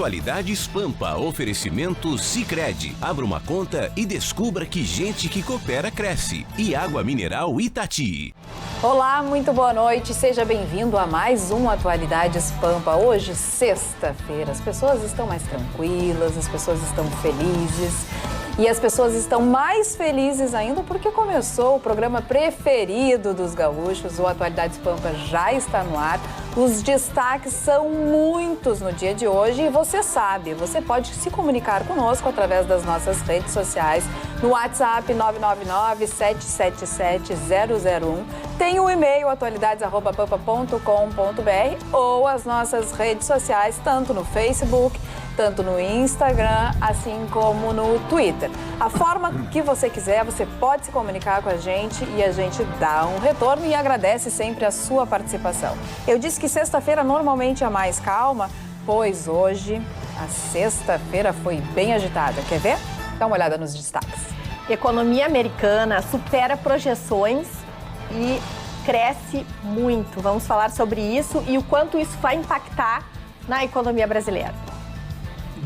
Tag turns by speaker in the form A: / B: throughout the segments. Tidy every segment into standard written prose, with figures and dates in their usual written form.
A: Atualidades Pampa, oferecimento Sicredi. Abra uma conta e descubra que gente que coopera cresce. E Água Mineral Itati.
B: Olá, muito boa noite. Seja bem-vindo a mais um Atualidades Pampa. Hoje, sexta-feira, as pessoas estão mais tranquilas, as pessoas estão felizes. E as pessoas estão mais felizes ainda porque começou o programa preferido dos gaúchos. O Atualidades Pampa já está no ar. Os destaques são muitos no dia de hoje e você sabe, você pode se comunicar conosco através das nossas redes sociais no WhatsApp 999-777-001. Tem o e-mail atualidades@pampa.com.br ou as nossas redes sociais, tanto no Facebook, tanto no Instagram, assim como no Twitter. A forma que você quiser, você pode se comunicar com a gente e a gente dá um retorno e agradece sempre a sua participação. Eu disse que sexta-feira normalmente é mais calma, pois hoje a sexta-feira foi bem agitada. Quer ver? Dá uma olhada nos destaques.
C: Economia americana supera projeções e cresce muito. Vamos falar sobre isso e o quanto isso vai impactar na economia brasileira.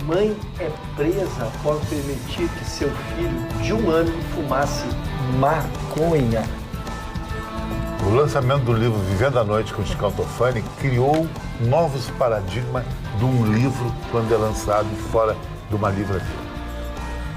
D: Mãe é presa após permitir que seu filho de 1 ano fumasse maconha.
E: O lançamento do livro Vivendo a Noite com Chicão Tofani criou novos paradigmas de um livro quando é lançado fora de uma livraria.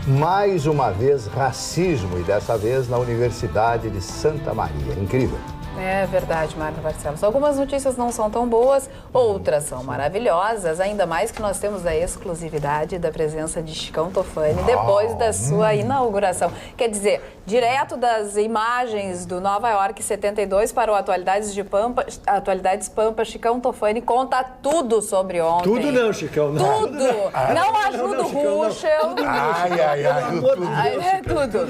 F: Mais uma vez, racismo, e dessa vez na Universidade de Santa Maria. Incrível.
B: É verdade, Marta Barcelos. Algumas notícias não são tão boas, outras são maravilhosas, ainda mais que nós temos a exclusividade da presença de Chicão Tofani depois da sua inauguração. Quer dizer, direto das imagens do Nova York 72 para o Atualidades Pampa, Chicão Tofani conta tudo sobre ontem.
D: Tudo não, Chicão. Não.
B: Tudo! Não ajuda o Ruschel.
D: Tudo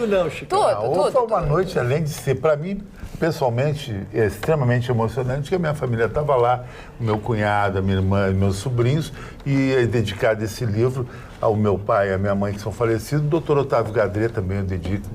D: não, Chicão.
E: Tudo. Foi uma noite, além de ser, para mim, pessoalmente, é extremamente emocionante, que a minha família estava lá, o meu cunhado, a minha irmã e meus sobrinhos, e é dedicado esse livro ao meu pai e à minha mãe, que são falecidos. O doutor Otávio Gadré também eu dedico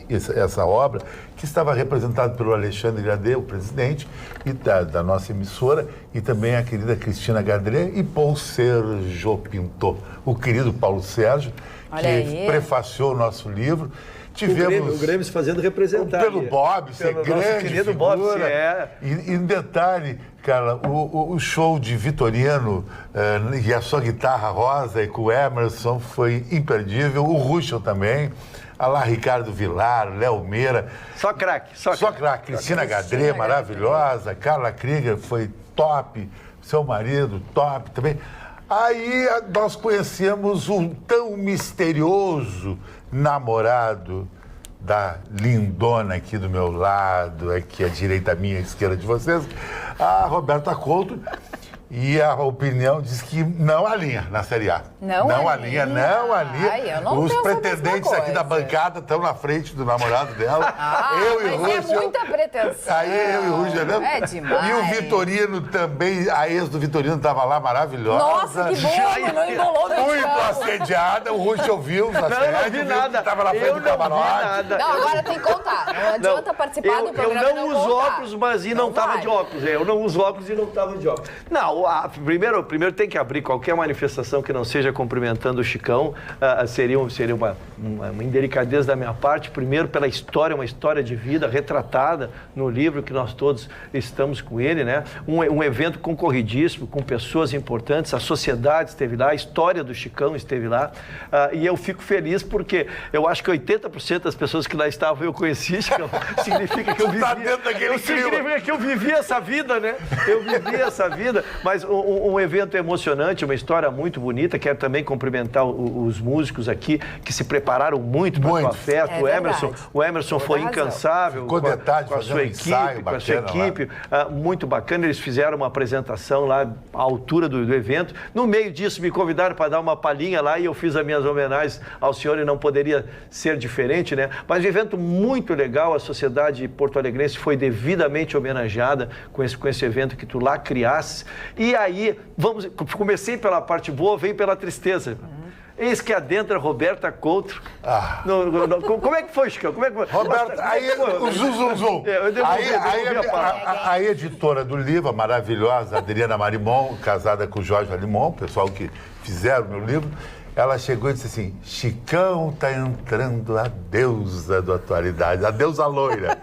E: essa obra, que estava representado pelo Alexandre Gadré, o presidente e da nossa emissora, e também a querida Cristina Gadré e Paul Sérgio Pinto, o querido Paulo Sérgio, que prefaciou o nosso livro. Tivemos
D: o Grêmio se fazendo representar.
E: Pelo Bob, ser grande figura.
D: Bob, é.
E: E em detalhe, cara, o show de Vitorino e a sua guitarra rosa e com o Emerson foi imperdível. O Ruschel também. A lá Ricardo Vilar, Léo Meira.
D: Só craque.
E: Cristina Gadré, maravilhosa. Carla Krieger foi top. Seu marido, top também. Aí nós conhecemos o tão misterioso namorado da lindona aqui do meu lado, aqui à direita minha, à esquerda de vocês, a Roberta Couto. E a opinião diz que não alinha na Série A. Não alinha.
B: Ai, eu não
E: Os
B: penso
E: pretendentes aqui da bancada estão na frente do namorado dela. Eu e o Ruschel.
B: É muita pretensão.
E: Aí eu e o Ruschel, né?
B: É demais.
E: E o Vitorino também, a ex do Vitorino estava lá, maravilhosa.
B: Nossa, que bom, não embolou no
E: muito assediada, o Ruschel viu na série.
D: Não vi nada.
E: Estava na frente do camarote.
B: Não, agora tem que contar. Não adianta participar do programa.
D: Eu não uso óculos, mas não estava de óculos. Eu não uso óculos e não estava de óculos. Não, primeiro tem que abrir qualquer manifestação que não seja cumprimentando o Chicão. Seria uma indelicadeza da minha parte. Primeiro, pela história, uma história de vida retratada no livro que nós todos estamos com ele, né? Um evento concorridíssimo, com pessoas importantes. A sociedade esteve lá, a história do Chicão esteve lá. E eu fico feliz porque eu acho que 80% das pessoas que lá estavam eu conheci, Chicão. Significa que eu vivi. Significa que eu vivi essa vida, né? Eu vivi essa vida, mas um evento emocionante, uma história muito bonita. Quero também cumprimentar os músicos aqui que se prepararam muito para a sua festa. O Emerson foi incansável com a sua equipe, muito bacana. Eles fizeram uma apresentação lá à altura do evento. No meio disso, me convidaram para dar uma palhinha lá e eu fiz as minhas homenagens ao senhor e não poderia ser diferente, né? Mas um evento muito legal. A sociedade porto-alegrense foi devidamente homenageada com esse evento que tu lá criaste. E aí, comecei pela parte boa, vem pela tristeza. Eis que adentra Roberta Couto. Como é que foi, Chicão? Como é que foi?
E: Roberta, aí o zum. A editora do livro, a maravilhosa Adriana Marimon, casada com o Jorge Alimon, o pessoal que fizeram o meu livro, ela chegou e disse assim, Chicão tá entrando a deusa da atualidade, a deusa loira.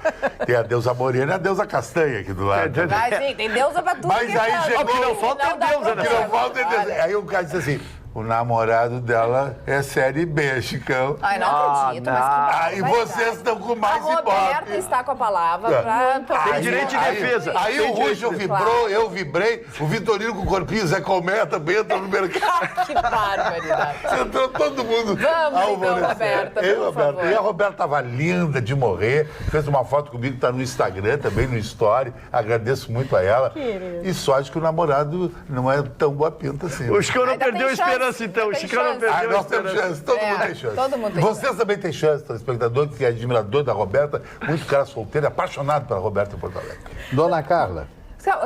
E: Tem a deusa morena e a deusa castanha aqui do lado.
B: Mas sim, tem deusa pra tudo.
E: Mas aí chegou...
D: O que não falta é deusa, né?
E: O que não falta é deusa. Aí o cara disse assim, o namorado dela é série B, Chicão.
B: Ai, não acredito, mas que
E: Aí vocês estão com mais
B: A Roberta
E: ibope.
B: está com a palavra pra...
D: Tem direito de defesa.
E: Aí o Russo vibrou,
B: Claro.
E: eu vibrei, o Vitorino com o corpinho, Zé Colmeia também entrou no mercado.
B: Que barbaridade.
E: Entrou todo mundo.
B: Vamos, então,
E: alvorecer.
B: Roberta, por
E: Roberta.
B: favor.
E: E a Roberta estava linda de morrer, fez uma foto comigo, está no Instagram, também no Story. Agradeço muito a ela.
C: Querido.
E: E sorte que o namorado não é tão boa pinta assim.
D: O Chicão não
B: Ainda
D: perdeu a
B: tem chance,
D: esperança, então. O
B: tem
D: Chicão não
B: chance.
D: perdeu a
E: Nós temos
D: esperança.
E: chance, todo mundo tem chance.
B: todo mundo tem
E: Vocês também têm chance, telespectador, que é admirador da Roberta, muito cara solteiro, apaixonado pela Roberta em Porto Alegre.
F: Dona Carla,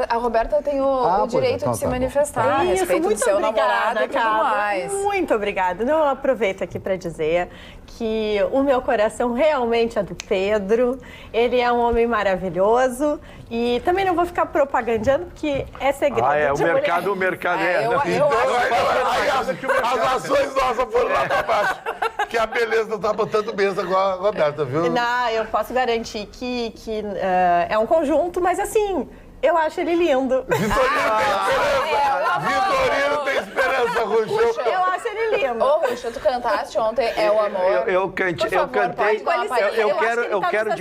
B: A Roberta tem o
F: pois é,
B: direito
F: então
B: de se
F: tá bom.
B: manifestar a respeito do
C: muito
B: seu
C: obrigada,
B: namorado e tudo
C: Carla.
B: mais.
C: Muito obrigada. Eu aproveito aqui para dizer que o meu coração realmente é do Pedro. Ele é um homem maravilhoso e também não vou ficar propagandando porque é segredo.
D: O
C: de
D: mercado,
C: mulher.
B: Eu acho
E: As ações nossas foram lá pra baixo. Que a beleza não tá botando mesa com a Roberta, viu?
C: Não, eu posso garantir que é um conjunto, mas assim, eu acho ele lindo.
E: Vitorino tem esperança. Vitorino tem esperança, Ruxo.
C: Eu acho ele lindo.
B: Ô, Ruxa, tu cantaste ontem É o Amor.
D: Eu
B: Por
D: cantei,
B: favor,
D: eu cantei.
B: pode dar uma palhinha.
C: Eu acho que ele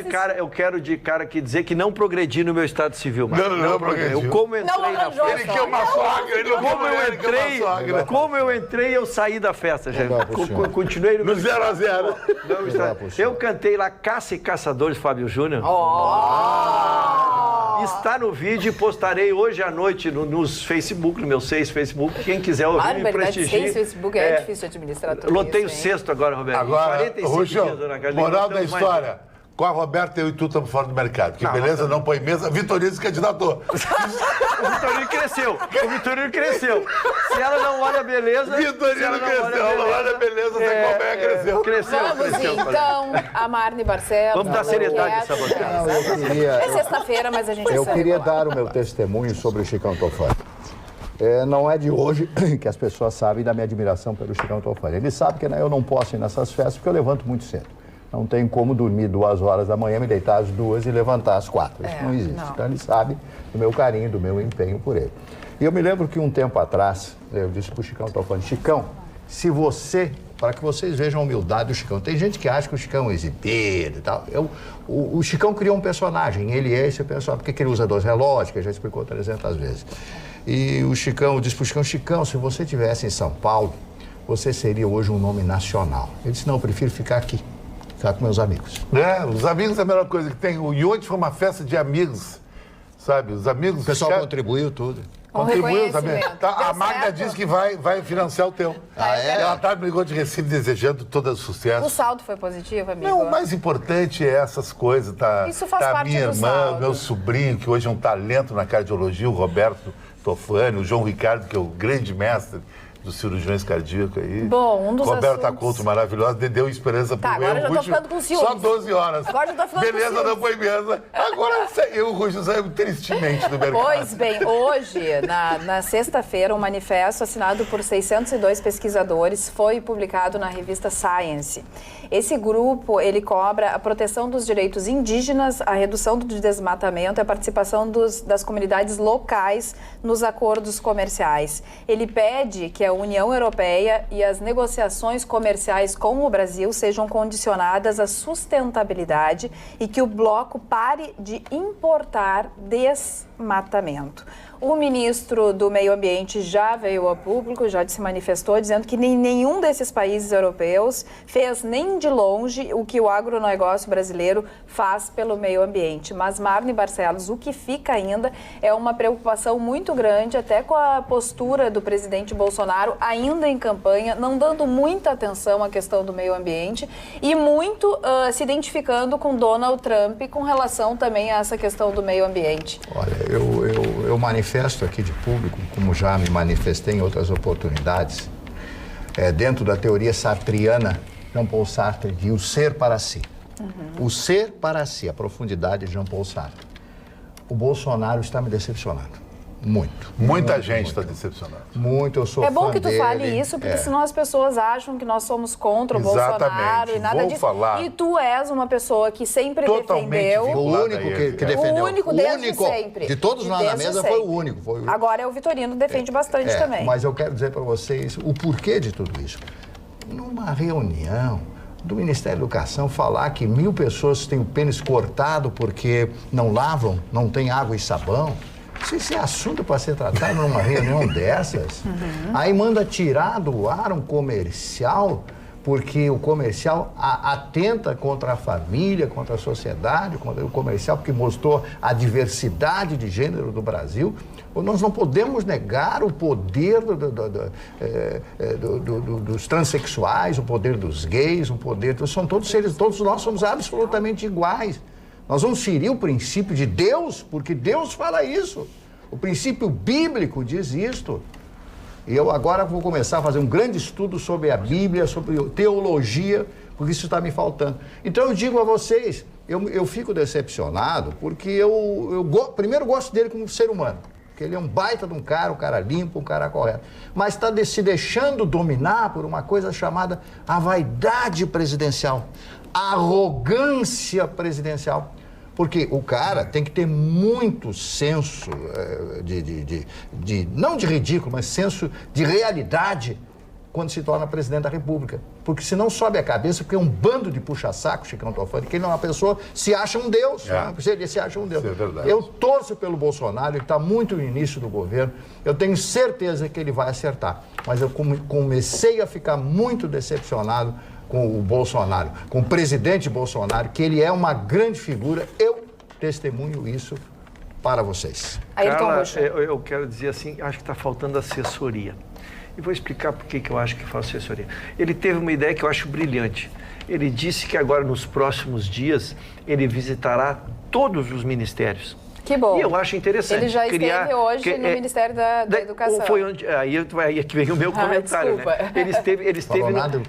C: tá nos
D: Eu quero de cara aqui dizer que não progredi no meu estado civil, mas
E: Não progrediu.
D: Eu como entrei
C: Não
D: na
C: arranjou
D: festa.
E: Ele quer uma sogra, ele não
D: Como
E: quer
D: eu
E: ele quer uma
D: entrei,
E: sogra.
D: como eu entrei, eu saí da festa, gente.
F: Legal pro senhor.
D: Continuei no
E: No
D: meu
E: 0-0.
D: não,
F: Legal pro senhor.
D: eu cantei lá Caça e Caçadores, Fábio Júnior. Está no vídeo e postarei hoje à noite nos Facebook, no meu 6 Facebook. Quem quiser ouvir, me
B: Barbaridade,
D: prestigie.
B: esse Facebook é difícil de administrar tudo
D: Lotei o
B: isso, hein?
D: sexto agora, Roberto.
E: Agora,
D: 45
E: Ruxo,
D: dias, dona Carlinhos,
E: moral
D: não
E: da
D: temos mais
E: história. Com a Roberta, eu e tu estamos fora do mercado. Que beleza, não põe mesa. Vitorino se candidatou.
D: O Vitorino cresceu. O Vitorino cresceu. Se ela não olha a beleza... se
E: Vitorino
D: ela não
E: cresceu. Olha a beleza, Zé Colmeia cresceu.
B: Vamos
D: Cresceu.
B: então, a Marne Barcelos.
D: Vamos dar seriedade
B: Quieto.
D: nessa bancada.
F: não, eu queria,
B: É sexta-feira, mas a gente
F: eu
B: sabe
F: queria
B: falar.
F: dar o meu testemunho sobre o Chicão Tofani. Não é de hoje que as pessoas sabem da minha admiração pelo Chicão Tofani. Eles sabem que eu não posso ir nessas festas porque eu levanto muito cedo. Não tem como dormir 2 horas da manhã, me deitar às 2 e levantar às 4. Isso não existe.
B: não.
F: Então ele sabe do meu carinho, do meu empenho por ele. E eu me lembro que um tempo atrás, eu disse pro Chicão Tofani, Chicão, se você, para que vocês vejam a humildade do Chicão, tem gente que acha que o Chicão é um exibido e tal. O Chicão criou um personagem, ele é esse personagem, porque ele usa 2 relógios, que já explicou 300 vezes. E o Chicão, eu disse pro Chicão, Chicão, se você estivesse em São Paulo, você seria hoje um nome nacional. Ele disse, não, eu prefiro ficar aqui. Ficar com meus amigos.
E: Os amigos é a melhor coisa que tem. O Iote foi uma festa de amigos, sabe? Os amigos...
F: O pessoal contribuiu tudo.
E: Contribuiu também.
B: reconhecimento.
E: Tá, a
B: Deu
E: Magda
B: certo.
E: disse que vai financiar o teu. Ela tá me ligou de Recife desejando todo o sucesso.
B: O saldo foi positivo, amigo?
E: Não, o mais importante é essas coisas, tá?
B: Isso faz
E: tá
B: parte
E: minha
B: do
E: irmã,
B: saldo.
E: meu sobrinho, que hoje é um talento na cardiologia, o Roberto Tofani, o João Ricardo, que é o grande mestre dos cirurgiões cardíacos aí.
B: Bom, um dos
E: Roberta
B: assuntos-
E: Couto, maravilhosa, deu esperança pro
B: agora eu já tô
E: Ruxo.
B: ficando com ciúmes.
E: Só 12 horas.
B: Agora eu tô ficando com
E: Beleza,
B: ciúmes.
E: não foi mesa. Agora eu e o Ruxo saímos tristemente do mercado.
B: Pois bem, hoje, na sexta-feira, um manifesto assinado por 602 pesquisadores foi publicado na revista Science. Esse grupo, ele cobra a proteção dos direitos indígenas, a redução do desmatamento e a participação das comunidades locais nos acordos comerciais. Ele pede que a União Europeia e as negociações comerciais com o Brasil sejam condicionadas à sustentabilidade e que o bloco pare de importar desmatamento. O ministro do Meio Ambiente já veio ao público, já se manifestou, dizendo que nenhum desses países europeus fez nem de longe o que o agronegócio brasileiro faz pelo meio ambiente. Mas, Marne Barcelos, o que fica ainda é uma preocupação muito grande, até com a postura do presidente Bolsonaro, ainda em campanha, não dando muita atenção à questão do meio ambiente e muito se identificando com Donald Trump com relação também a essa questão do meio ambiente.
F: Olha, eu manifesto aqui de público, como já me manifestei em outras oportunidades, dentro da teoria sartriana, Jean-Paul Sartre diz o ser para si. O ser para si, a profundidade de Jean-Paul Sartre. O Bolsonaro está me decepcionando. Muito.
E: Muita gente está decepcionada.
F: Muito, eu sou
B: É bom
F: fã
B: que tu
F: dele.
B: fale isso, porque senão as pessoas acham que nós somos contra o Bolsonaro e nada
E: Vou
B: disso.
E: falar.
B: E tu és uma pessoa que sempre
E: Totalmente
B: defendeu.
F: O
E: vinculado
F: único
E: a ele,
F: que
E: é.
F: defendeu.
B: O único desde sempre.
F: De todos lá na
B: Desde
F: mesa
B: sempre.
F: foi o único.
B: Agora é o Vitorino, defende bastante também.
F: Mas eu quero dizer para vocês o porquê de tudo isso. Numa reunião do Ministério da Educação, falar que 1.000 pessoas têm o pênis cortado porque não lavam, não tem água e sabão. Isso é assunto para ser tratado numa reunião dessas. Aí manda tirar do ar um comercial, porque o comercial atenta contra a família, contra a sociedade, contra o comercial, porque mostrou a diversidade de gênero do Brasil. Nós não podemos negar o poder dos transexuais, o poder dos gays, o poder... São todos seres, todos nós somos absolutamente iguais. Nós vamos ferir o princípio de Deus, porque Deus fala isso. O princípio bíblico diz isto. E eu agora vou começar a fazer um grande estudo sobre a Bíblia, sobre teologia, porque isso está me faltando. Então eu digo a vocês, eu fico decepcionado, porque primeiro gosto dele como ser humano. Porque ele é um baita de um cara limpo, um cara correto. Mas está se deixando dominar por uma coisa chamada a vaidade presidencial, a arrogância presidencial. Porque o cara tem que ter muito senso não de ridículo, mas senso de realidade quando se torna presidente da República. Porque senão sobe a cabeça, porque é um bando de puxa-saco, Chicão Tofani, que ele é uma pessoa, se acha um Deus. Ele se acha um Deus.
E: Isso é verdade.
F: Eu torço pelo Bolsonaro, ele está muito no início do governo, eu tenho certeza que ele vai acertar. Mas eu comecei a ficar muito decepcionado com o Bolsonaro, com o presidente Bolsonaro, que ele é uma grande figura. Eu testemunho isso para vocês.
D: Carla, eu quero dizer assim, acho que está faltando assessoria. E vou explicar por que eu acho que falta assessoria. Ele teve uma ideia que eu acho brilhante. Ele disse que agora, nos próximos dias, ele visitará todos os ministérios.
B: Que bom.
D: E eu acho interessante.
B: Ele já esteve hoje no Ministério da Educação.
D: Foi onde, aí que vem o meu comentário,
B: desculpa.
D: né?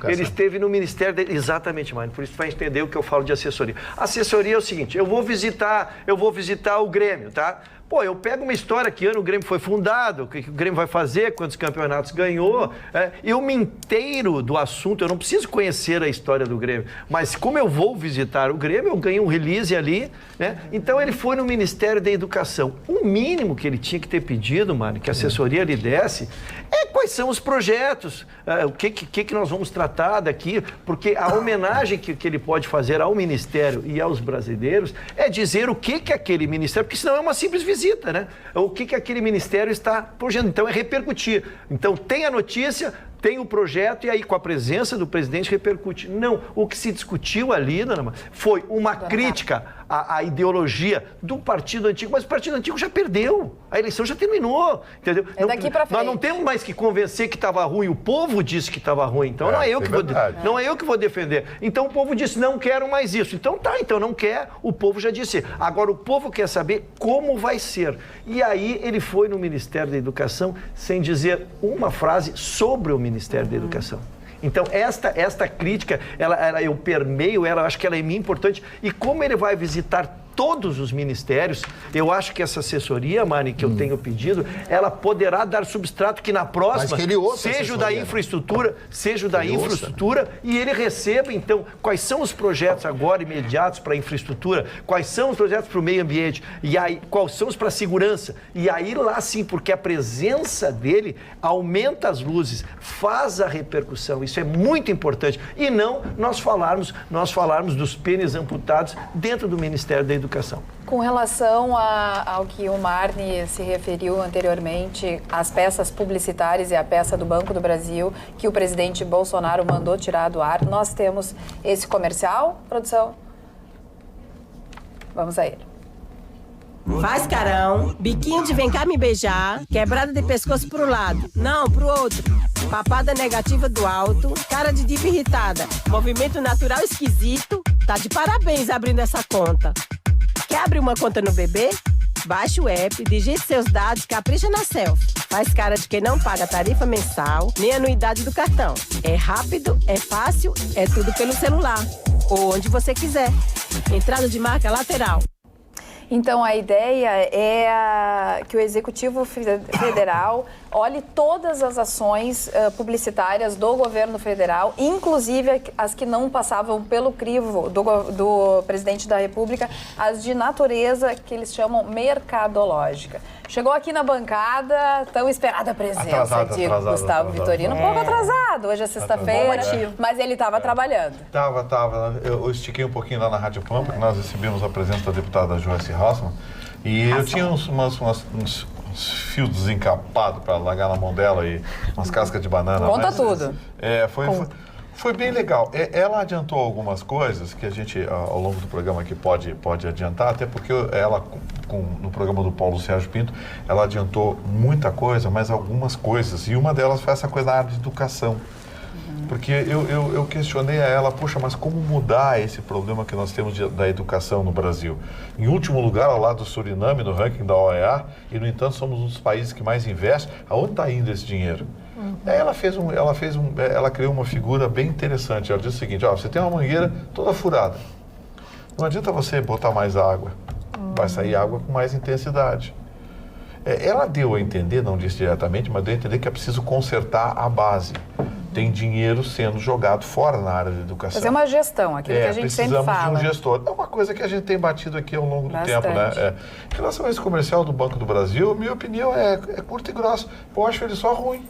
D: Ele esteve no Ministério... Exatamente, Mário. Por isso tu vai entender o que eu falo de assessoria. Assessoria é o seguinte, eu vou visitar o Grêmio, tá? Pô, eu pego uma história, que ano o Grêmio foi fundado, o que o Grêmio vai fazer, quantos campeonatos ganhou, eu me inteiro do assunto, eu não preciso conhecer a história do Grêmio, mas como eu vou visitar o Grêmio, eu ganhei um release ali, né? Então ele foi no Ministério da Educação. O mínimo que ele tinha que ter pedido, mano, que a assessoria lhe desse, quais são os projetos, o que nós vamos tratar daqui, porque a homenagem que ele pode fazer ao Ministério e aos brasileiros é dizer o que aquele Ministério, porque senão é uma simples visita, né? O que aquele Ministério está projetando. Então é repercutir. Então tem a notícia, tem o projeto e aí com a presença do presidente repercute. Não, o que se discutiu ali, dona Maria, foi uma crítica à ideologia do Partido Antigo, mas o Partido Antigo já perdeu, a eleição já terminou, entendeu?
B: Daqui pra frente.
D: Nós não temos mais que convencer que estava ruim, o povo disse que estava ruim, então não é eu que vou defender. Então o povo disse, não quero mais isso. Então então não quer, o povo já disse. Agora o povo quer saber como vai ser. E aí ele foi no Ministério da Educação sem dizer uma frase sobre o Ministério da Educação. Então, esta crítica, eu permeio ela, acho que ela é muito importante. E como ele vai visitar todos os ministérios, eu acho que essa assessoria, Mari, que eu tenho pedido, ela poderá dar substrato que na próxima, seja o da infraestrutura, e ele receba, então, quais são os projetos agora imediatos para a infraestrutura, quais são os projetos para o meio ambiente, e aí, quais são os para a segurança. E aí, lá sim, porque a presença dele aumenta as luzes, faz a repercussão, isso é muito importante. E não nós falarmos dos pênis amputados dentro do Ministério da Educação.
B: Com relação ao que o Marni se referiu anteriormente, as peças publicitárias e a peça do Banco do Brasil, que o presidente Bolsonaro mandou tirar do ar, nós temos esse comercial, produção? Vamos a ele.
G: Faz carão, biquinho de vem cá me beijar, quebrada de pescoço pro lado, não, pro outro. Papada negativa do alto, cara de diva irritada, movimento natural esquisito, tá de parabéns abrindo essa conta. Quer abrir uma conta no BB? Baixe o app, digite seus dados, capricha na selfie. Faz cara de quem não paga tarifa mensal, nem anuidade do cartão. É rápido, é fácil, é tudo pelo celular. Ou onde você quiser. Entrada de marca lateral.
B: Então, a ideia é que o Executivo Federal olhe todas as ações publicitárias do governo federal, inclusive as que não passavam pelo crivo do presidente da República, as de natureza que eles chamam mercadológica. Chegou aqui na bancada, tão esperada a presença de Gustavo Vitorino. Um pouco atrasado, hoje é sexta-feira, mas ele estava trabalhando.
H: Tava. Eu estiquei um pouquinho lá na Rádio Pampa, que nós recebemos a presença da deputada Joyce Hausmann, e eu tinha uns fios desencapados para largar na mão dela e umas cascas de banana.
B: Conta tudo.
H: Foi bem legal. Ela adiantou algumas coisas que a gente, ao longo do programa aqui, pode adiantar, até porque ela, no programa do Paulo Sérgio Pinto, ela adiantou muita coisa, mas algumas coisas. E uma delas foi essa coisa da área de educação. Porque eu questionei a ela, poxa, mas como mudar esse problema que nós temos da educação no Brasil? Em último lugar, ao lado do Suriname, no ranking da OEA, e, no entanto, somos um dos países que mais investe. Aonde está indo esse dinheiro? Aí ela criou uma figura bem interessante. Ela disse o seguinte, você tem uma mangueira toda furada. Não adianta você botar mais água. Vai sair água com mais intensidade. Ela deu a entender, não disse diretamente, mas deu a entender que é preciso consertar a base. Tem dinheiro sendo jogado fora na área da educação.
B: Fazer uma gestão, aquilo que a gente sempre fala.
H: Precisamos de um gestor. É uma coisa que a gente tem batido aqui ao longo do tempo, né? Em relação a esse comercial do Banco do Brasil, minha opinião é curta e grossa. Eu acho ele só ruim.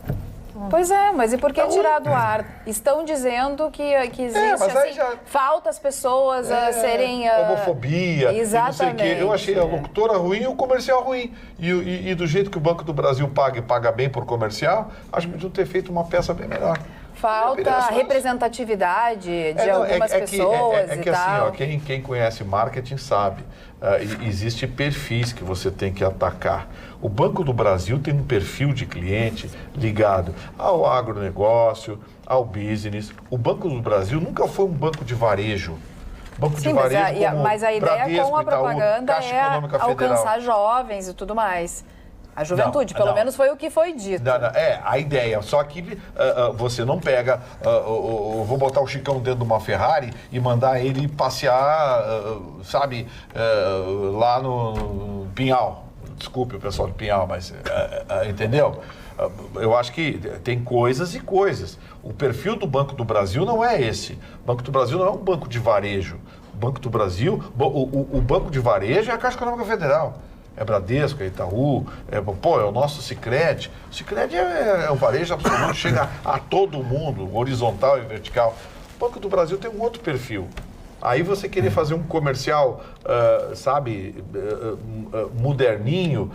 B: Pois é, mas e por que tirar do ar? Estão dizendo que existe, falta as pessoas serem...
H: homofobia,
B: exatamente.
H: Não sei o quê. Eu achei a locutora ruim e o comercial ruim. E do jeito que o Banco do Brasil paga e paga bem por comercial, acho que podiam ter feito uma peça bem melhor.
B: Falta representatividade de algumas pessoas e tal.
H: Assim, quem conhece marketing sabe. Existe perfis que você tem que atacar. O Banco do Brasil tem um perfil de cliente ligado ao agronegócio, ao business. O Banco do Brasil nunca foi um banco de varejo.
B: Mas a ideia
H: Bradesco,
B: com a propaganda
H: Itaú,
B: é alcançar jovens e tudo mais. A juventude, pelo menos foi o que foi dito.
H: A ideia. Só que você não pega, vou botar o Chicão dentro de uma Ferrari e mandar ele passear, lá no Pinhal. Desculpe o pessoal do Pinhal, mas entendeu? Eu acho que tem coisas e coisas. O perfil do Banco do Brasil não é esse. O Banco do Brasil não é um banco de varejo. O Banco do Brasil, o banco de varejo é a Caixa Econômica Federal. É Bradesco, é Itaú, é o nosso Sicredi. O Sicredi é um varejo absoluto, chega a todo mundo, horizontal e vertical. O Banco do Brasil tem um outro perfil. Aí você querer fazer um comercial, moderninho,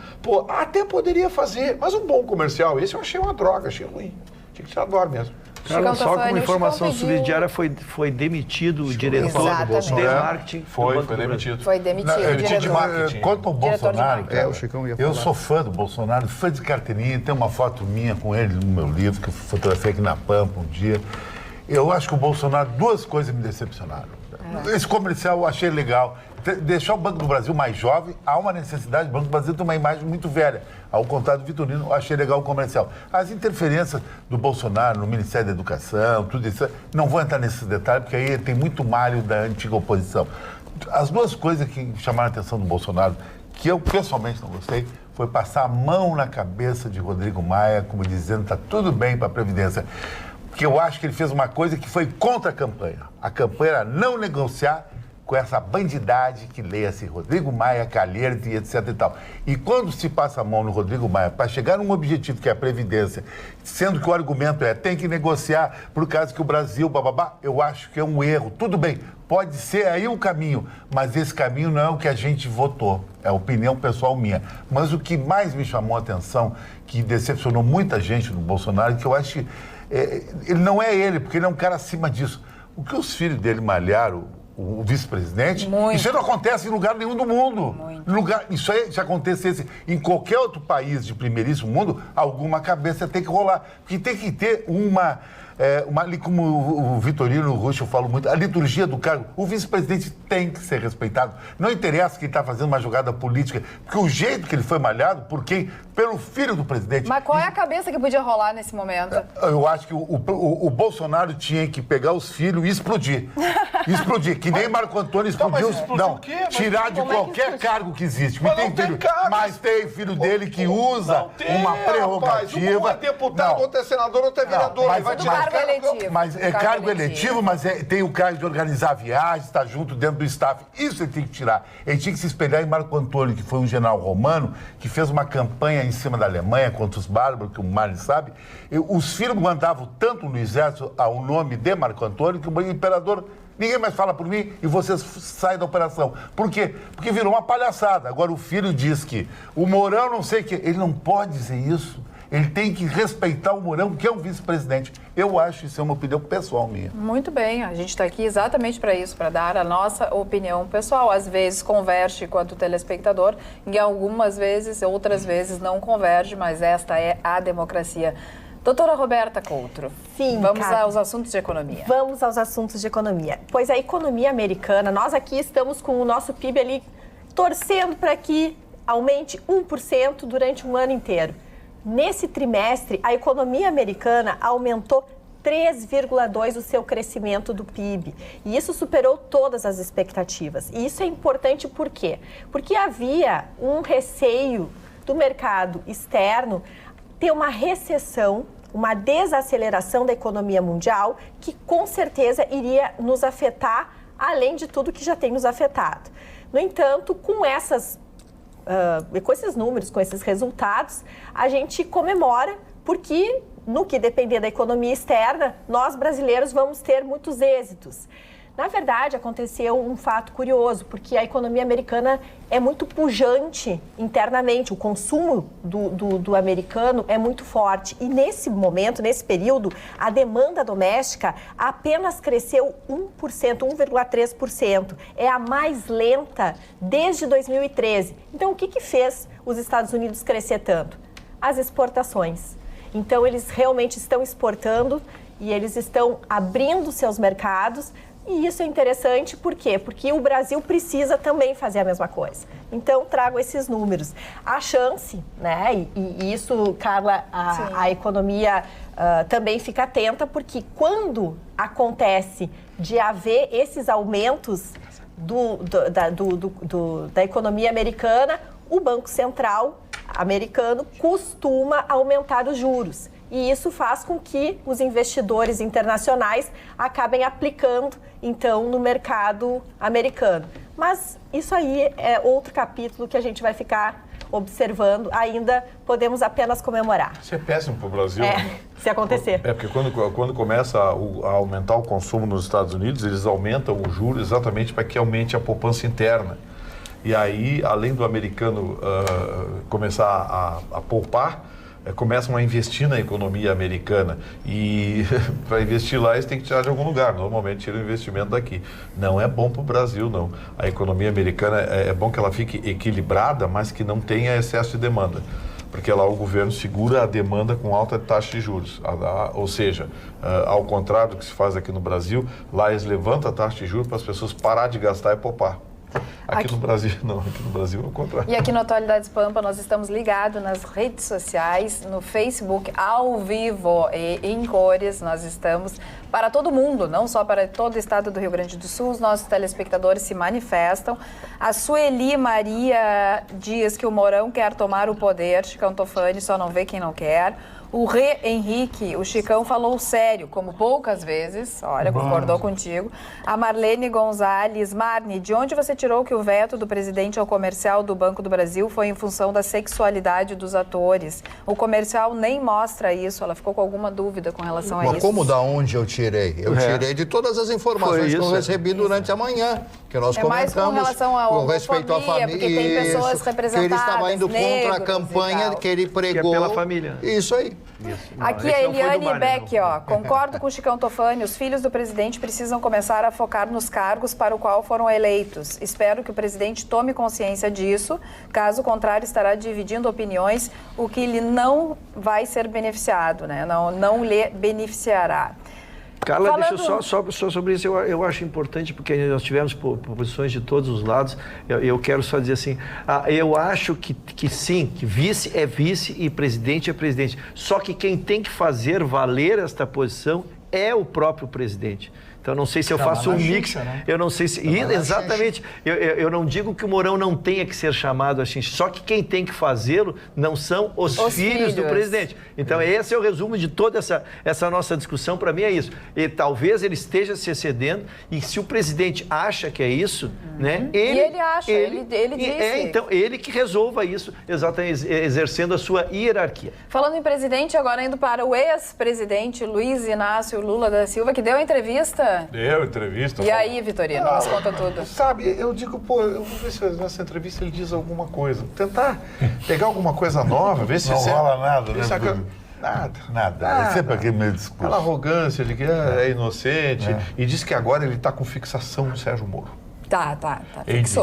H: até poderia fazer, mas um bom comercial, esse eu achei uma droga, achei ruim. Tinha que tirar do ar mesmo.
D: Cara, só com informação subsidiária foi demitido o diretor de marketing.
H: Foi demitido.
B: Foi demitido.
E: Quanto ao Bolsonaro, eu sou fã do Bolsonaro, fã de carteirinha, tem uma foto minha com ele no meu livro, que eu fotografei aqui na Pampa um dia. Eu acho que o Bolsonaro, duas coisas me decepcionaram. Esse comercial eu achei legal. Deixar o Banco do Brasil mais jovem, há uma necessidade. O Banco do Brasil tem uma imagem muito velha. Ao contrário do Vitorino, eu achei legal o comercial. As interferências do Bolsonaro no Ministério da Educação, tudo isso, não vou entrar nesses detalhes, porque aí tem muito malho da antiga oposição. As duas coisas que chamaram a atenção do Bolsonaro, que eu pessoalmente não gostei, foi passar a mão na cabeça de Rodrigo Maia, como dizendo, está tudo bem para a Previdência. Porque eu acho que ele fez uma coisa que foi contra a campanha. A campanha era não negociar com essa bandidagem que leia-se Rodrigo Maia, Calheiros e etc e tal. E quando se passa a mão no Rodrigo Maia para chegar num objetivo que é a Previdência, sendo que o argumento é tem que negociar por causa que o Brasil, eu acho que é um erro. Tudo bem, pode ser aí um caminho, mas esse caminho não é o que a gente votou. É a opinião pessoal minha. Mas o que mais me chamou a atenção, que decepcionou muita gente no Bolsonaro, que eu acho que ele não é ele, porque ele é um cara acima disso. O que os filhos dele malharam, o vice-presidente, isso não acontece em lugar nenhum do mundo. Isso aí, se acontecesse em qualquer outro país de primeiríssimo mundo, alguma cabeça tem que rolar. Porque tem que ter ali como o Vitorino Russo fala muito, a liturgia do cargo, o vice-presidente tem que ser respeitado. Não interessa que ele está fazendo uma jogada política, porque o jeito que ele foi malhado, por quem? Pelo filho do presidente.
B: Mas qual é a cabeça que podia rolar nesse momento?
E: Eu acho que o Bolsonaro tinha que pegar os filhos e explodir. Explodir, que nem Marco Antônio explodiu. Não, tirar de qualquer cargo que existe. Mas tem filho dele que usa uma prerrogativa.
H: Não é deputado, ou é senador, ou é vereador.
B: Vai tirar cargo eletivo.
E: Mas é cargo eletivo, mas tem o cargo de organizar viagens, estar junto dentro do staff. Isso ele tem que tirar. Ele tinha que se espelhar em Marco Antônio, que foi um general romano, que fez uma campanha em cima da Alemanha contra os bárbaros, que o Marley sabe. Os filhos mandavam tanto no exército ao nome de Marco Antônio que o imperador... Ninguém mais fala por mim e você sai da operação. Por quê? Porque virou uma palhaçada. Agora o filho diz que o Mourão não sei o quê. Ele não pode dizer isso. Ele tem que respeitar o Mourão, que é um vice-presidente. Eu acho isso é uma opinião pessoal minha.
B: Muito bem, a gente está aqui exatamente para isso, para dar a nossa opinião pessoal. Às vezes converge quanto telespectador, e algumas vezes, outras vezes não converge, mas esta é a democracia. Doutora Roberta Coutro,
C: sim,
B: vamos aos assuntos de economia.
C: Vamos aos assuntos de economia. Pois a economia americana, nós aqui estamos com o nosso PIB ali torcendo para que aumente 1% durante um ano inteiro. Nesse trimestre, a economia americana aumentou 3,2% o seu crescimento do PIB. E isso superou todas as expectativas. E isso é importante por quê? Porque havia um receio do mercado externo ter uma recessão, uma desaceleração da economia mundial, que com certeza iria nos afetar, além de tudo que já tem nos afetado. No entanto, com esses números, com esses resultados, a gente comemora, porque no que depender da economia externa, nós brasileiros vamos ter muitos êxitos. Na verdade, aconteceu um fato curioso, porque a economia americana é muito pujante internamente, o consumo do americano é muito forte. E nesse momento, nesse período, a demanda doméstica apenas cresceu 1,3%. É a mais lenta desde 2013. Então, o que fez os Estados Unidos crescer tanto? As exportações. Então, eles realmente estão exportando e eles estão abrindo seus mercados. E isso é interessante, por quê? Porque o Brasil precisa também fazer a mesma coisa. Então, trago esses números. A chance, né, e isso, Carla, a economia também fica atenta, porque quando acontece de haver esses aumentos da economia americana, o Banco Central americano costuma aumentar os juros. E isso faz com que os investidores internacionais acabem aplicando, então, no mercado americano. Mas isso aí é outro capítulo que a gente vai ficar observando. Ainda podemos apenas comemorar.
H: Isso é péssimo para o Brasil.
C: Se acontecer.
H: Porque quando começa a aumentar o consumo nos Estados Unidos, eles aumentam o juro exatamente para que aumente a poupança interna. E aí, além do americano começar a poupar, começam a investir na economia americana. E para investir lá, eles têm que tirar de algum lugar. Normalmente tiram o investimento daqui. Não é bom para o Brasil, não. A economia americana é bom que ela fique equilibrada, mas que não tenha excesso de demanda. Porque lá o governo segura a demanda com alta taxa de juros. Ou seja, ao contrário do que se faz aqui no Brasil, lá eles levantam a taxa de juros para as pessoas parar de gastar e poupar. Aqui no Brasil, não. Aqui no Brasil é o contrário.
B: E aqui no Atualidades Pampa, nós estamos ligados nas redes sociais, no Facebook, ao vivo e em cores. Nós estamos para todo mundo, não só para todo o estado do Rio Grande do Sul. Os nossos telespectadores se manifestam. A Sueli Maria diz que o Mourão quer tomar o poder. Chicão Tofani só não vê quem não quer. O Rê Henrique, o Chicão falou sério, como poucas vezes. Olha, concordou contigo. A Marlene Gonzalez, Marne, de onde você tirou que o veto do presidente ao comercial do Banco do Brasil foi em função da sexualidade dos atores? O comercial nem mostra isso. Ela ficou com alguma dúvida com relação a isso.
F: Mas como da onde eu tirei? Eu tirei de todas as informações que eu recebi durante a manhã, que nós comentamos.
B: Mais com relação à
F: com respeito à família,
B: porque tem pessoas representadas,
F: que ele estava indo contra a campanha que ele pregou.
D: Que é pela família.
F: Isso aí.
B: Aqui a Eliane Beck, concordo com o Chicão Tofani, os filhos do presidente precisam começar a focar nos cargos para o qual foram eleitos. Espero que o presidente tome consciência disso, caso contrário estará dividindo opiniões, o que lhe não vai ser beneficiado, né? Não lhe beneficiará.
D: Carla, deixa eu só sobre isso, eu acho importante, porque nós tivemos posições de todos os lados, eu quero só dizer assim, eu acho que sim, que vice é vice e presidente é presidente, só que quem tem que fazer valer esta posição é o próprio presidente. Então, não sei se eu faço um mix, né? Eu não sei se... Exatamente. Eu não digo que o Mourão não tenha que ser chamado a xincha, só que quem tem que fazê-lo não são os filhos do presidente. Então, esse é o resumo de toda essa nossa discussão. Para mim, é isso. E talvez ele esteja se excedendo, e se o presidente acha que é isso, né?
B: Ele acha, ele disse.
D: Então, ele que resolva isso, exatamente, exercendo a sua hierarquia.
B: Falando em presidente, agora indo para o ex-presidente Luiz Inácio Lula da Silva, que deu a entrevista.
H: Deu entrevista.
B: E aí, Vitorino, nos conta tudo.
H: Sabe, eu digo, eu vou ver se nessa entrevista ele diz alguma coisa. Tentar pegar alguma coisa nova, ver se...
E: Não rola nada, né?
H: Nada.
E: É sempre aquele meio discurso.
H: Aquela arrogância de que é inocente. E diz que agora ele está com fixação no Sérgio Moro.
B: Tá.
H: Ele disse,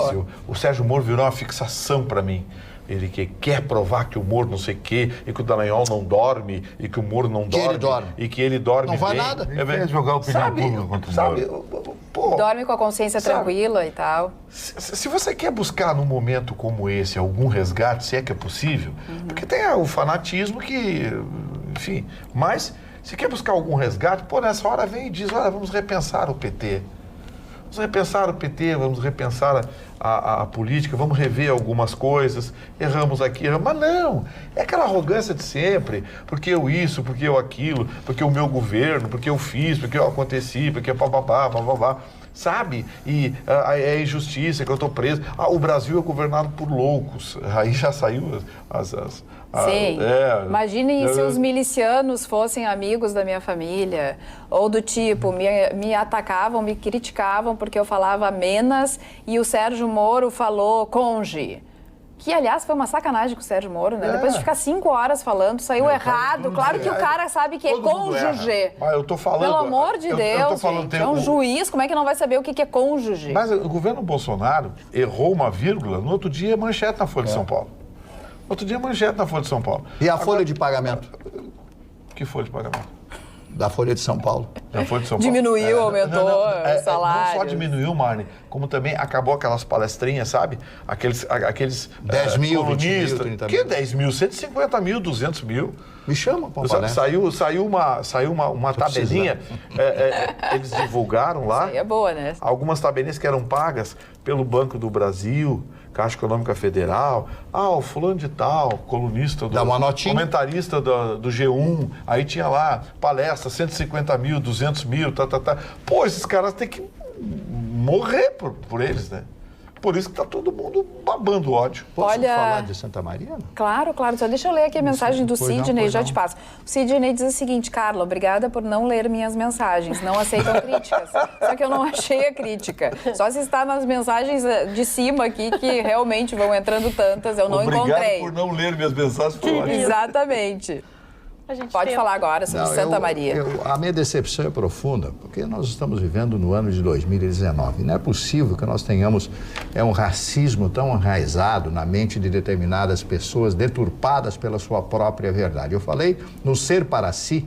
H: o Sérgio Moro virou uma fixação para mim. Ele que quer provar que o Moro não sei o quê, e que o Dallagnol não dorme, e que o Moro não dorme.
F: Ele dorme.
H: E que ele dorme
F: não vai
H: bem.
F: nada.
E: Ele quer jogar opinião pública contra o Moro.
B: Dorme com a consciência tranquila e tal.
H: Se você quer buscar num momento como esse algum resgate, se é que é possível, porque tem o fanatismo que, enfim, mas se quer buscar algum resgate, nessa hora vem e diz, olha, vamos repensar o PT. Vamos repensar o PT, vamos repensar a política, vamos rever algumas coisas, erramos aqui, mas não, é aquela arrogância de sempre, porque eu isso, porque eu aquilo, porque o meu governo, porque eu fiz, porque eu aconteci, porque bababá, sabe? E é injustiça que eu estou preso. O Brasil é governado por loucos, aí já saiu
B: Sim. Imaginem se os milicianos fossem amigos da minha família, ou do tipo, me atacavam, me criticavam porque eu falava menos e o Sérgio Moro falou conge. Que, aliás, foi uma sacanagem com o Sérgio Moro, né? Depois de ficar 5 horas falando, saiu errado. Claro que o cara sabe que é cônjuge.
H: Mas eu tô falando...
B: Pelo amor de Deus, gente. É um juiz, como é que não vai saber o que é cônjuge?
H: Mas o governo Bolsonaro errou uma vírgula, no outro dia manchete na Folha de São Paulo. Outro dia manchete na Folha de São Paulo.
F: E a folha de pagamento?
H: Que folha de pagamento?
F: Da Folha de São Paulo.
H: Da Folha de São Paulo.
B: Diminuiu, aumentou o salário.
H: Não só diminuiu, Marne, como também acabou aquelas palestrinhas, sabe? Aqueles
F: 10 mil,
H: colunistas.
F: 20 mil, 30 mil.
H: Que 10 mil? 150 mil, 200 mil.
F: Me chama, pô.
H: Saiu uma tabelinha, eles divulgaram lá.
B: Isso aí é boa, né?
H: Algumas tabelinhas que eram pagas pelo Banco do Brasil, Caixa Econômica Federal. O fulano de tal, colunista,
F: dá uma notinha.
H: Comentarista do G1, aí tinha lá palestra, 150 mil, 200 mil, Pô, esses caras têm que morrer por eles, né? Por isso que tá todo mundo babando ódio.
F: Posso falar de Santa Maria?
B: Claro. Só deixa eu ler aqui a mensagem do Sidney, já te passo. O Sidney diz o seguinte, Carla, obrigada por não ler minhas mensagens. Não aceitam críticas. Só que eu não achei a crítica. Só se está nas mensagens de cima aqui, que realmente vão entrando tantas, eu não encontrei.
H: Obrigado por não ler minhas mensagens.
B: Exatamente. Pode falar agora sobre Santa Maria.
F: A minha decepção é profunda, porque nós estamos vivendo no ano de 2019. Não é possível que nós tenhamos um racismo tão enraizado na mente de determinadas pessoas, deturpadas pela sua própria verdade. Eu falei no ser para si,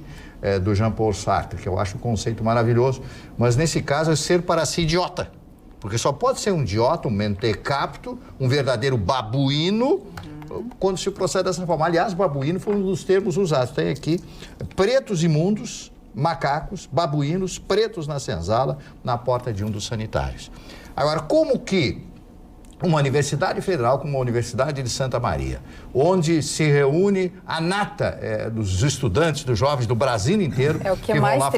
F: do Jean-Paul Sartre, que eu acho um conceito maravilhoso, mas nesse caso é ser para si idiota. Porque só pode ser um idiota, um mentecapto, um verdadeiro babuíno, quando se procede dessa forma. Aliás, babuíno foi um dos termos usados. Tem aqui pretos imundos, macacos, babuínos, pretos na senzala, na porta de um dos sanitários. Agora, como que uma universidade federal como a Universidade de Santa Maria, onde se reúne a nata dos estudantes, dos jovens do Brasil inteiro,
B: que vão lá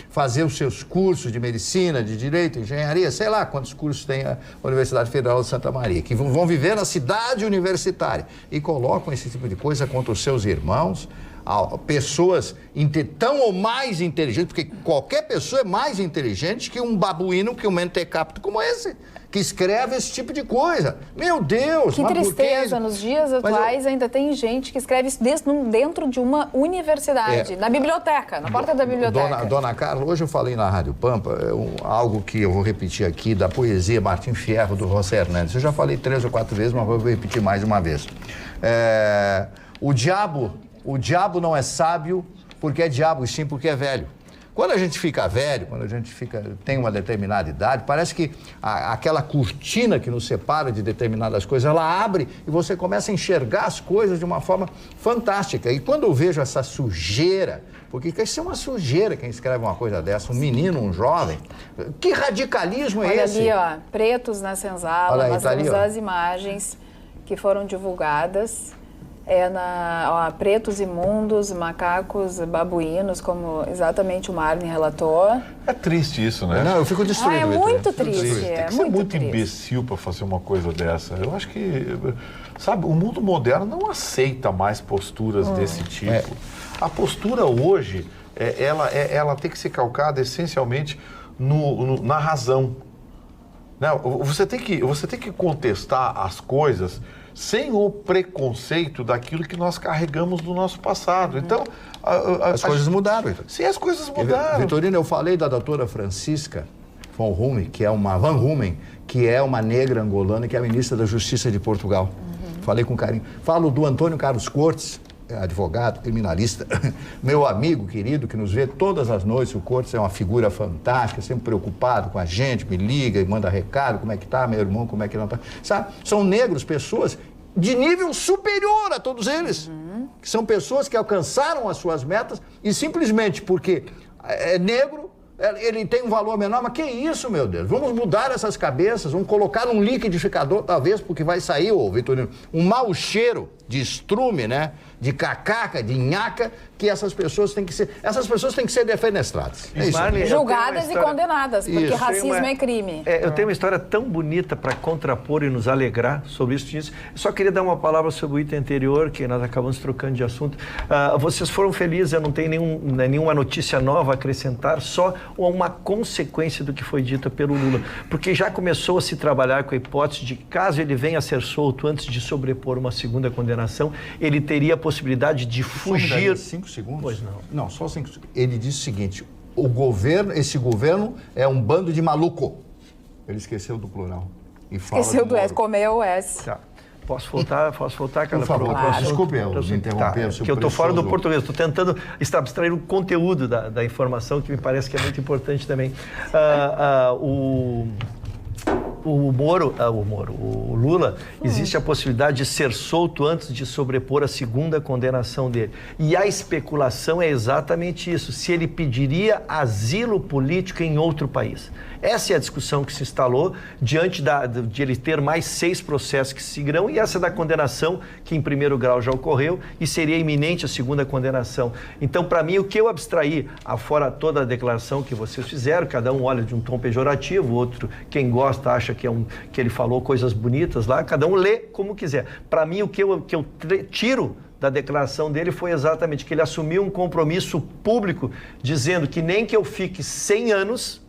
F: fazer os seus cursos de medicina, de direito, engenharia, sei lá quantos cursos tem a Universidade Federal de Santa Maria, que vão viver na cidade universitária e colocam esse tipo de coisa contra os seus irmãos, pessoas tão ou mais inteligentes, porque qualquer pessoa é mais inteligente que um babuíno, que um mentecapto como esse, que escreve esse tipo de coisa. Meu Deus!
B: Que tristeza, nos dias atuais ainda tem gente que escreve isso dentro de uma universidade, na biblioteca, na porta da biblioteca.
F: Dona Carla, hoje eu falei na Rádio Pampa, algo que eu vou repetir aqui, da poesia Martim Fierro, do José Hernandes. Eu já falei 3 ou 4 vezes, mas vou repetir mais uma vez. O diabo não é sábio porque é diabo, e sim porque é velho. Quando a gente fica velho, quando a gente tem uma determinada idade, parece que aquela cortina que nos separa de determinadas coisas, ela abre e você começa a enxergar as coisas de uma forma fantástica. E quando eu vejo essa sujeira, porque isso é uma sujeira quem escreve uma coisa dessa, um menino, um jovem, que radicalismo é esse?
B: Olha ali, ó, pretos na senzala,
F: Olha aí,
B: nós
F: tá ali,
B: temos
F: ó.
B: as imagens que foram divulgadas. Pretos imundos, macacos babuínos, como exatamente o Marne relatou.
H: É triste isso, né?
F: Não, eu fico destruído.
B: É
F: Vitor.
B: muito triste.
H: Tem que ser muito imbecil para fazer uma coisa dessa. Eu acho que, sabe, o mundo moderno não aceita mais posturas desse tipo. A postura hoje, ela tem que ser calcada essencialmente na razão. Não, você tem que contestar as coisas sem o preconceito daquilo que nós carregamos do nosso passado. Então,
F: As coisas mudaram, Vitor.
H: Sim, as coisas mudaram.
F: Vitorino, eu falei da doutora Francisca Van Rumen, que é uma negra angolana, que é a ministra da Justiça de Portugal. Falei com carinho. Falo do Antônio Carlos Cortes, advogado, criminalista, meu amigo querido, que nos vê todas as noites. O Cortes é uma figura fantástica, sempre preocupado com a gente, me liga e manda recado, como é que tá, meu irmão, como é que não tá. Sabe? São negros, pessoas de nível superior a todos eles. Que são pessoas que alcançaram as suas metas e simplesmente porque é negro, ele tem um valor menor. Mas que isso, meu Deus? Vamos mudar essas cabeças, vamos colocar um liquidificador, talvez, porque vai sair, Vitorino, um mau cheiro de estrume, né? De cacaca, de nhaca, que essas pessoas têm que ser defenestradas. É isso.
D: Marne,
B: Julgadas e condenadas, porque
F: Isso.
B: racismo é crime.
D: Eu tenho uma história tão bonita para contrapor e nos alegrar sobre isso. Eu só queria dar uma palavra sobre o item anterior, que nós acabamos trocando de assunto. Vocês foram felizes, eu não tenho nenhuma notícia nova a acrescentar, só uma consequência do que foi dito pelo Lula. Porque já começou a se trabalhar com a hipótese de que, caso ele venha a ser solto antes de sobrepor uma segunda condenação, ele teria a possibilidade de fugir.
F: 5 segundos?
D: Pois não.
F: Não, só 5 segundos. Ele disse o seguinte: esse governo é um bando de maluco. Ele esqueceu do plural. E fala
B: Esqueceu do S,
F: Moro.
B: comeu o S.
D: Tá. Posso voltar, Carla?
F: Por favor,
B: Claro.
F: desculpe eu interromper o seu
D: Porque eu estou fora do
F: precioso-
D: português, estou tentando abstrair o conteúdo da informação, que me parece que é muito importante também. O Lula, existe a possibilidade de ser solto antes de sobrepor a segunda condenação dele. E a especulação é exatamente isso, se ele pediria asilo político em outro país. Essa é a discussão que se instalou diante de ele ter mais 6 processos que se seguirão, e essa da condenação, que em primeiro grau já ocorreu, e seria iminente a segunda condenação. Então, para mim, o que eu abstraí, afora toda a declaração que vocês fizeram, cada um olha de um tom pejorativo, outro, quem gosta, acha que ele falou coisas bonitas lá, cada um lê como quiser. Para mim, o que eu tiro da declaração dele foi exatamente que ele assumiu um compromisso público, dizendo que nem que eu fique 100 anos,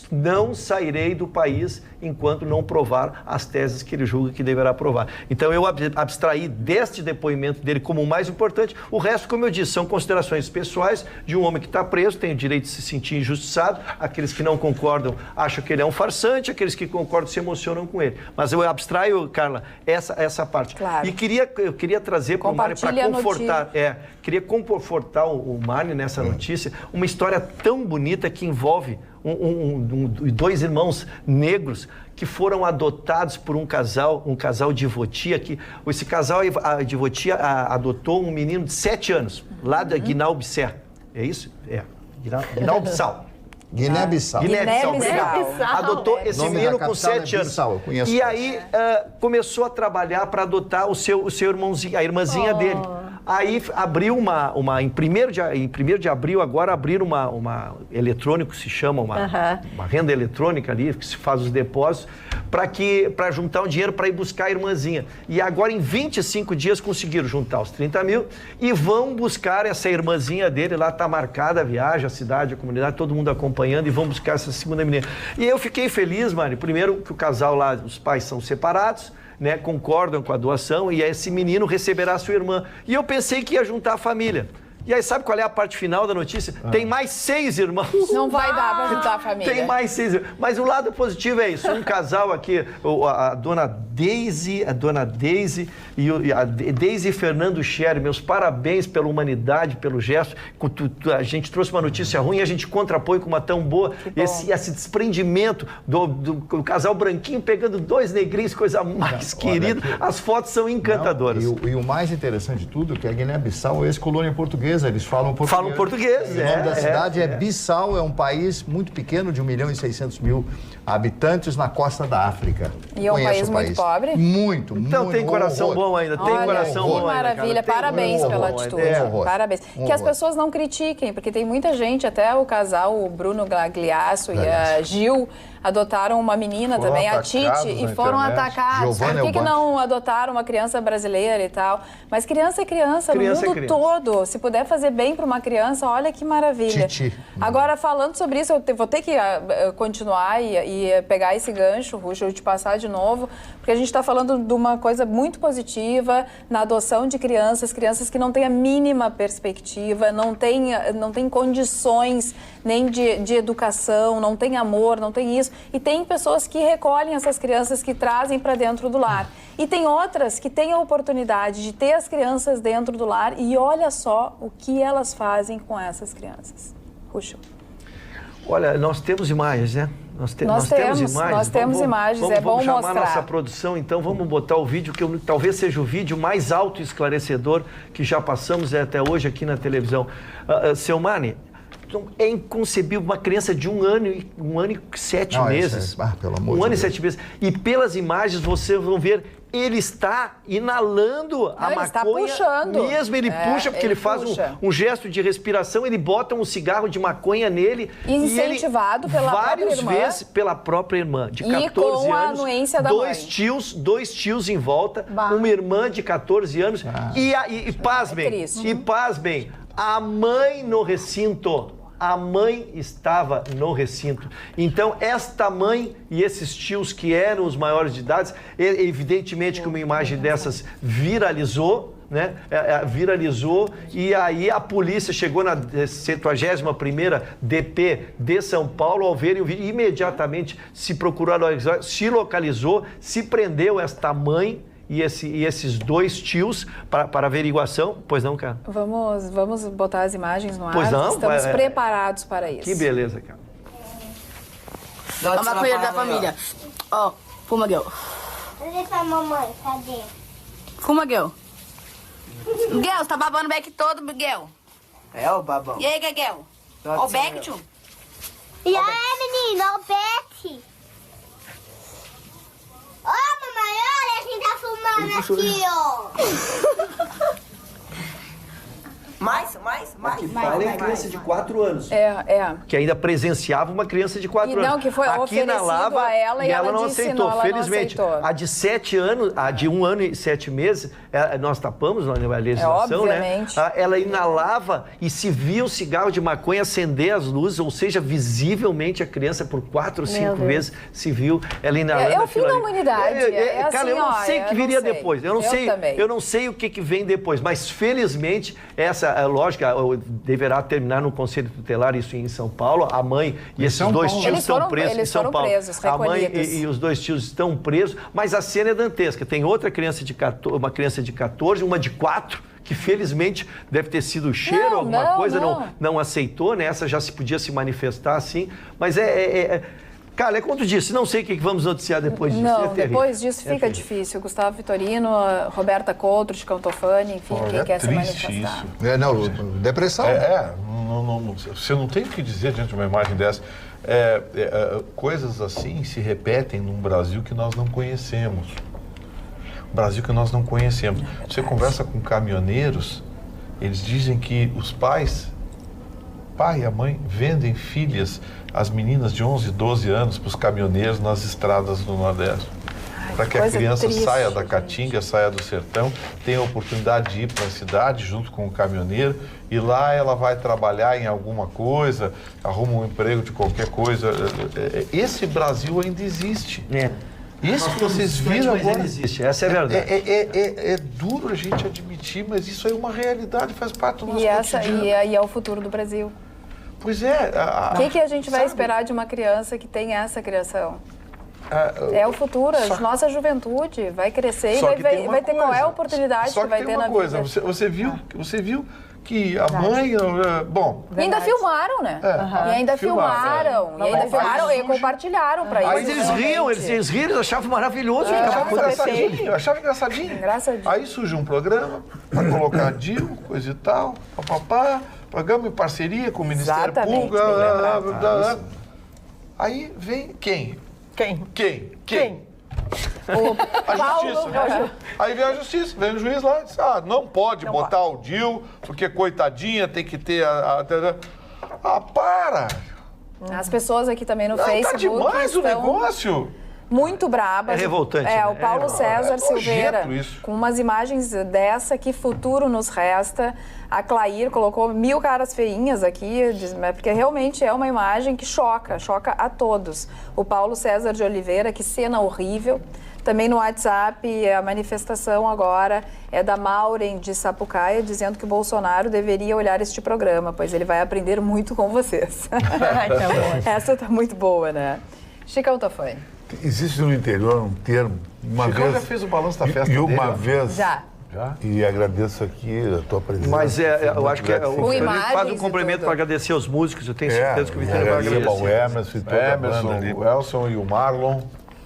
D: não sairei do país enquanto não provar as teses que ele julga que deverá provar. Então, eu abstraí deste depoimento dele como o mais importante. O resto, como eu disse, são considerações pessoais de um homem que está preso, tem o direito de se sentir injustiçado. Aqueles que não concordam acham que ele é um farsante, aqueles que concordam se emocionam com ele. Mas eu abstraio, Carla, essa parte.
B: Claro.
D: E eu queria trazer para o Marne para confortar... queria confortar o Marne nessa notícia, uma história tão bonita que envolve 2 irmãos negros que foram adotados por um casal de Votia, que esse casal de Votia adotou um menino de 7 anos, lá da Guiné-Bissau. É isso? Guiné-Bissau.
F: Guiné-Bissau.
B: Guiné-Bissau.
C: Guiné-Bissau.
D: Adotou esse
F: Nome da
D: menino com
F: capital
D: 7
F: é
D: anos.
F: Bissau, eu conheço.
D: E aí começou a trabalhar para adotar o seu irmãozinho, a irmãzinha dele. Aí abriu em 1º de abril, agora abriram uma eletrônico, se chama, uma renda eletrônica ali, que se faz os depósitos, para juntar um dinheiro para ir buscar a irmãzinha. E agora, em 25 dias, conseguiram juntar os 30 mil e vão buscar essa irmãzinha dele. Lá está marcada a viagem, a cidade, a comunidade, todo mundo acompanhando, e vão buscar essa segunda menina. E eu fiquei feliz, Mari, primeiro que o casal lá, os pais são separados, né, concordam com a doação, e esse menino receberá a sua irmã. E eu pensei que ia juntar a família, E aí, sabe qual é a parte final da notícia? Tem mais 6 irmãos.
B: Não vai dar pra ajudar a família.
D: Tem mais 6 irmãos. Mas o lado positivo é isso. Um casal aqui, a dona Deise e a Deise e Fernando Scher, meus parabéns pela humanidade, pelo gesto. A gente trouxe uma notícia ruim e a gente contrapõe com uma tão boa. Esse desprendimento do casal branquinho pegando 2 negrinhos, coisa mais querida. As fotos são encantadoras.
F: E o mais interessante de tudo é que a Guiné-Bissau é ex-colônia portuguesa. Eles falam português.
D: Falam português,
F: O nome da cidade é Bissau, é um país muito pequeno, de 1.600.000 habitantes na costa da África.
B: E é um país muito pobre?
F: Muito,
D: então
F: muito.
D: tem coração bom ainda, tem coração bom ainda.
B: Que maravilha, parabéns pela atitude. Parabéns. Que as pessoas não critiquem, porque tem muita gente, até o casal, o Bruno Gagliasso e a Gil, adotaram uma menina também, a Titi, e foram atacados. Por que não adotaram uma criança brasileira e tal? Mas criança é criança no mundo todo. Se puder fazer bem para uma criança, olha que maravilha.
F: Titi.
B: Agora, falando sobre isso, eu vou ter que continuar e pegar esse gancho, Ruxa, eu te passar de novo, porque a gente está falando de uma coisa muito positiva na adoção de crianças que não têm a mínima perspectiva, não têm condições nem de educação, não tem amor, não tem isso. E tem pessoas que recolhem essas crianças, que trazem para dentro do lar. E tem outras que têm a oportunidade de ter as crianças dentro do lar e olha só o que elas fazem com essas crianças. Ruxa.
D: Olha, nós temos imagens, né? Nós temos imagens,
B: é bom
D: mostrar. Vamos chamar nossa produção, então, vamos botar o vídeo, que talvez seja o vídeo mais alto e esclarecedor que já passamos até hoje aqui na televisão. Seu Mani, é inconcebível uma criança de 1 ano e 7 meses.
F: Pelo amor de Deus.
D: 1 ano e 7 meses. E pelas imagens vocês vão ver, ele está inalando a maconha.
B: Está puxando.
D: Mesmo ele puxa, porque ele faz um gesto de respiração, ele bota um cigarro de maconha nele.
B: Incentivado pela própria irmã.
D: Várias vezes pela própria irmã, de 14
B: e com a
D: anos.
B: anuência da
D: dois tios em volta, uma irmã de 14 anos. E pasmem, a mãe no recinto. A mãe estava no recinto. Então, esta mãe e esses tios que eram os maiores de idade, evidentemente que uma imagem dessas viralizou, né? Viralizou, e aí a polícia chegou na 71ª DP de São Paulo, ao verem o vídeo, imediatamente se procurou, se localizou, se prendeu esta mãe e esses 2 tios para averiguação. Pois não, cara?
B: Vamos botar as imagens no ar.
D: Pois não?
B: Estamos preparados para isso.
D: Que beleza, cara.
I: Ó, maconheiro da família. Ó, fuma, Guel.
J: Cadê sua mamãe? Cadê?
I: Fuma, Guel. Miguel, você tá babando o beck todo, Miguel.
K: É o babão.
I: E aí, Guel? Ó o beck, tio.
J: E aí, menino, ó o beck. Ó, mamãe, olha quem tá fumando aqui, ó.
K: Mais.
D: Fala em criança de 4 anos.
B: Que
D: ainda presenciava uma criança de 4 anos.
B: Não, que foi
D: aqui na Lava,
B: a ela e ela
D: não
B: disse,
D: aceitou.
B: não,
D: Felizmente,
B: não aceitou.
D: a de 7 anos, a de 1 ano e 7 meses, nós tapamos na legislação, né? Ela inalava e se via o cigarro de maconha acender as luzes, ou seja, visivelmente a criança por 4 ou 5 vezes se viu ela inalando.
B: É o fim da humanidade.
D: Cara,
B: assim,
D: eu não sei o que viria depois. Eu não sei o que vem depois, mas felizmente essa lógico, deverá terminar no Conselho Tutelar, isso em São Paulo. A mãe e esses 2 tios estão presos em São Paulo. A mãe e os 2 tios estão presos, mas a cena é dantesca. Tem outra criança de 14, uma criança de 14, uma de 4, que felizmente deve ter sido cheiro, alguma coisa, não aceitou, né? Essa já se podia se manifestar assim, mas cara, é como tu disse, não sei o que vamos noticiar depois disso.
B: Não, depois disso fica difícil. Gustavo Vitorino, Roberta Couto, Chicão Tofani, enfim, quem quer se manifestar.
F: Depressão.
H: Você não tem o que dizer diante de uma imagem dessa. Coisas assim se repetem num Brasil que nós não conhecemos. Brasil que nós não conhecemos. Você conversa com caminhoneiros, eles dizem que os pais, pai e a mãe, vendem filhas, as meninas de 11, 12 anos, para os caminhoneiros nas estradas do Nordeste. Para que a criança saia da caatinga, saia do sertão, tenha a oportunidade de ir para a cidade junto com o caminhoneiro, e lá ela vai trabalhar em alguma coisa, arruma um emprego de qualquer coisa. Esse Brasil ainda existe. Esse que vocês viram
D: mas
H: agora...
D: ele existe, essa é a verdade.
H: É duro a gente admitir, mas isso aí é uma realidade, faz parte do nosso cotidiano.
B: E é o futuro do Brasil.
H: Pois é.
B: O que a gente vai esperar de uma criança que tem essa criação? É o futuro, a nossa juventude vai crescer e vai ter qual é a oportunidade que vai ter na vida.
H: Você viu que a mãe... Bom...
B: E ainda filmaram, né? E ainda filmaram. E compartilharam pra
D: Mas eles riam, eles achavam maravilhoso.
H: Eu achava engraçadinho. Aí surge um programa para colocar DIU, coisa e tal, papapá, programa em parceria com o Ministério Público. Aí vem quem?
B: O Paulo...
H: Justiça. Aí vem a justiça, vem o juiz lá e diz, não pode botar o DIU, porque coitadinha tem que ter para!
B: As pessoas aqui também no Facebook
H: tá demais o negócio!
B: Muito brabas.
D: É revoltante.
B: O Paulo César Silveira,
H: isso.
B: com umas imagens dessa, que futuro nos resta. A Clair colocou 1000 caras feinhas aqui, porque realmente é uma imagem que choca a todos. O Paulo César de Oliveira, que cena horrível. Também no WhatsApp, a manifestação agora é da Maureen de Sapucaia, dizendo que o Bolsonaro deveria olhar este programa, pois ele vai aprender muito com vocês. Essa tá muito boa, né? Chicão Tafani.
E: Existe no interior um termo,
H: Chicão já fez o balanço da festa
E: e
H: dele.
E: uma vez...
B: Já?
E: E agradeço aqui a tua presença.
D: Mas eu acho que
B: Com imagens
D: faz um cumprimento para agradecer aos músicos. Eu tenho certeza que o Vitória vai agradecer.
E: O Emerson e toda a banda ali.
H: O Elson e o Marlon.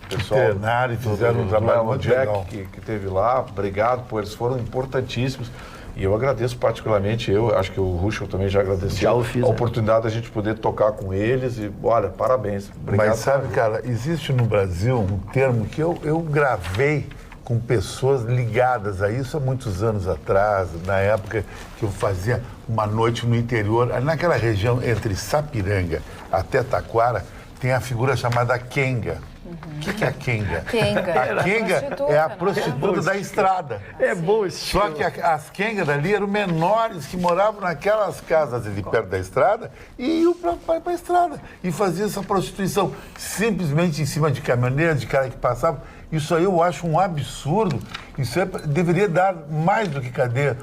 H: Pessoal,
E: treinaram e fizeram um trabalho muito legal.
H: Que teve lá, obrigado, eles foram importantíssimos. E eu agradeço particularmente, acho que o Ruschel também já agradeceu a oportunidade da gente poder tocar com eles e, olha, parabéns. Obrigado.
E: Mas sabe, cara, existe no Brasil um termo que eu gravei com pessoas ligadas a isso há muitos anos atrás, na época que eu fazia uma noite no interior, naquela região entre Sapiranga até Taquara, tem a figura chamada Quenga. O que é a Quenga? A Quenga é a prostituta da estrada.
D: É bom esse
E: Só que as Quengas ali eram menores que moravam naquelas casas ali perto da estrada e iam para a estrada e faziam essa prostituição simplesmente em cima de caminhoneiros, de cara que passavam. Isso aí eu acho um absurdo. Isso deveria dar mais do que cadeia.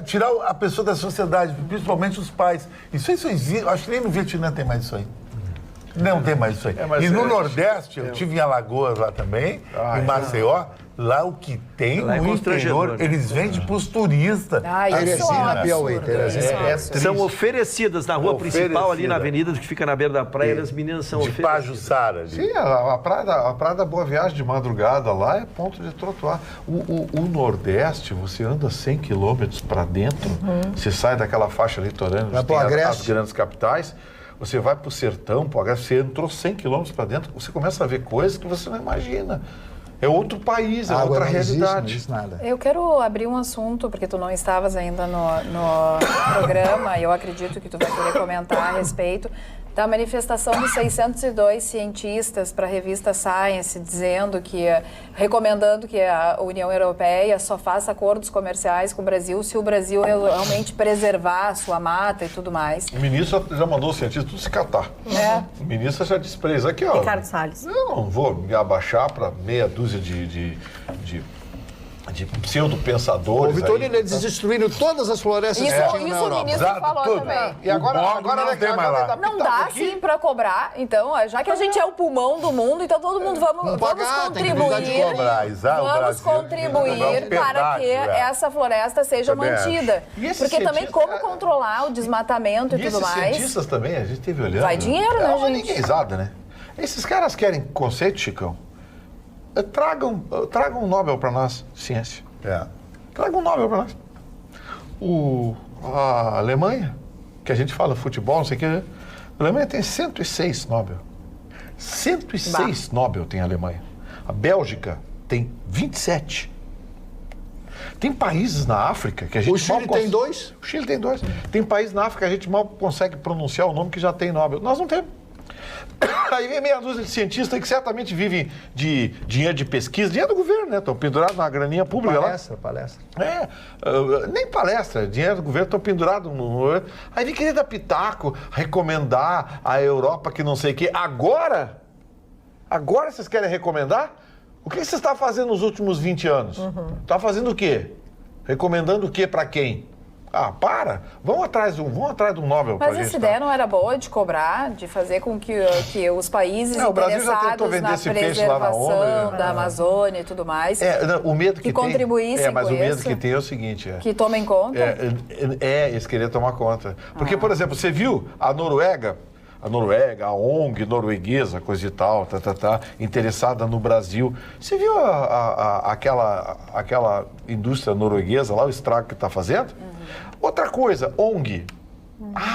E: Tirar a pessoa da sociedade, principalmente os pais. Isso existe. Acho que nem no Vietnã tem mais isso aí. Não tem mais isso aí. E no Nordeste, eu tive em Alagoas lá também, em Maceió, lá o que tem no interior, eles vendem para os turistas.
F: Teresina, Piauí,
D: São oferecidas na rua principal, ali na avenida, que fica na beira da praia, as meninas são oferecidas.
E: De Pajuçara ali.
H: Sim, a praia da Boa Viagem de madrugada lá é ponto de trotuar. O Nordeste, você anda 100 quilômetros para dentro, você sai daquela faixa litorânea, as grandes capitais, você vai para o sertão, para o Agreste, você entrou 100 quilômetros para dentro, você começa a ver coisas que você não imagina. É outro país, é outra realidade.
F: Não existe nada.
B: Eu quero abrir um assunto, porque tu não estavas ainda no programa, e eu acredito que tu vai querer comentar a respeito da manifestação dos 602 cientistas para a revista Science, recomendando que a União Europeia só faça acordos comerciais com o Brasil se o Brasil realmente preservar a sua mata e tudo mais.
H: O ministro já mandou os cientistas tudo se catar. O ministro já disse para eles, aqui ó,
C: Ricardo Salles.
H: Eu não vou me abaixar para meia dúzia de pseudo-pensadores.
F: O Vitorino, eles destruíram todas as florestas
B: Isso
F: que tinham na
B: o
F: Europa.
B: ministro falou também.
H: E agora
E: não tem mais lá.
B: Não dá, sim, para cobrar. Então, já que a gente é o pulmão do mundo, então todo mundo vamos contribuir. Vamos contribuir para que essa floresta seja mantida. Porque também como controlar o desmatamento e tudo mais.
H: Esses cientistas também, a gente teve olhando.
B: Vai dinheiro, né, gente?
H: Ninguémzada, né? Esses caras querem conceito, Chicão. Tragam um Nobel para nós, ciência. Tragam um Nobel para nós. A Alemanha, que a gente fala futebol, não sei o que, a Alemanha tem 106 Nobel. 106 Nobel tem a Alemanha. A Bélgica tem 27. Tem países na África que a gente...
F: O Chile tem 2?
H: O Chile tem 2. Tem países na África que a gente mal consegue pronunciar o nome que já tem Nobel. Nós não temos. Aí vem meia dúzia de cientistas que certamente vivem de dinheiro de pesquisa, dinheiro do governo, né? Estão pendurados na graninha pública
F: palestra.
H: Nem palestra, dinheiro do governo, estão pendurados no... Aí vem querer dar pitaco, recomendar a Europa que não sei o quê. Agora Agora vocês querem recomendar? O que vocês estão fazendo nos últimos 20 anos? Tá fazendo o quê? Recomendando o quê para quem? Ah, para! Vão atrás de um Nobel pra
B: Mas
H: gente.
B: essa ideia não era boa de cobrar, de fazer com que os países
H: o Brasil já tentou
B: interessados
H: vender
B: na
H: esse peixe lá na
B: preservação
H: ONU,
B: da Amazônia e tudo mais,
H: O medo que
B: contribuíssem
H: mas
B: com
H: o medo
B: isso,
H: que tem é o seguinte...
B: que tomem conta.
H: Eles queriam tomar conta. Porque, por exemplo, você viu a Noruega, a ONG norueguesa, coisa e tal, interessada no Brasil. Você viu aquela indústria norueguesa lá, o estrago que está fazendo? Outra coisa, ONG.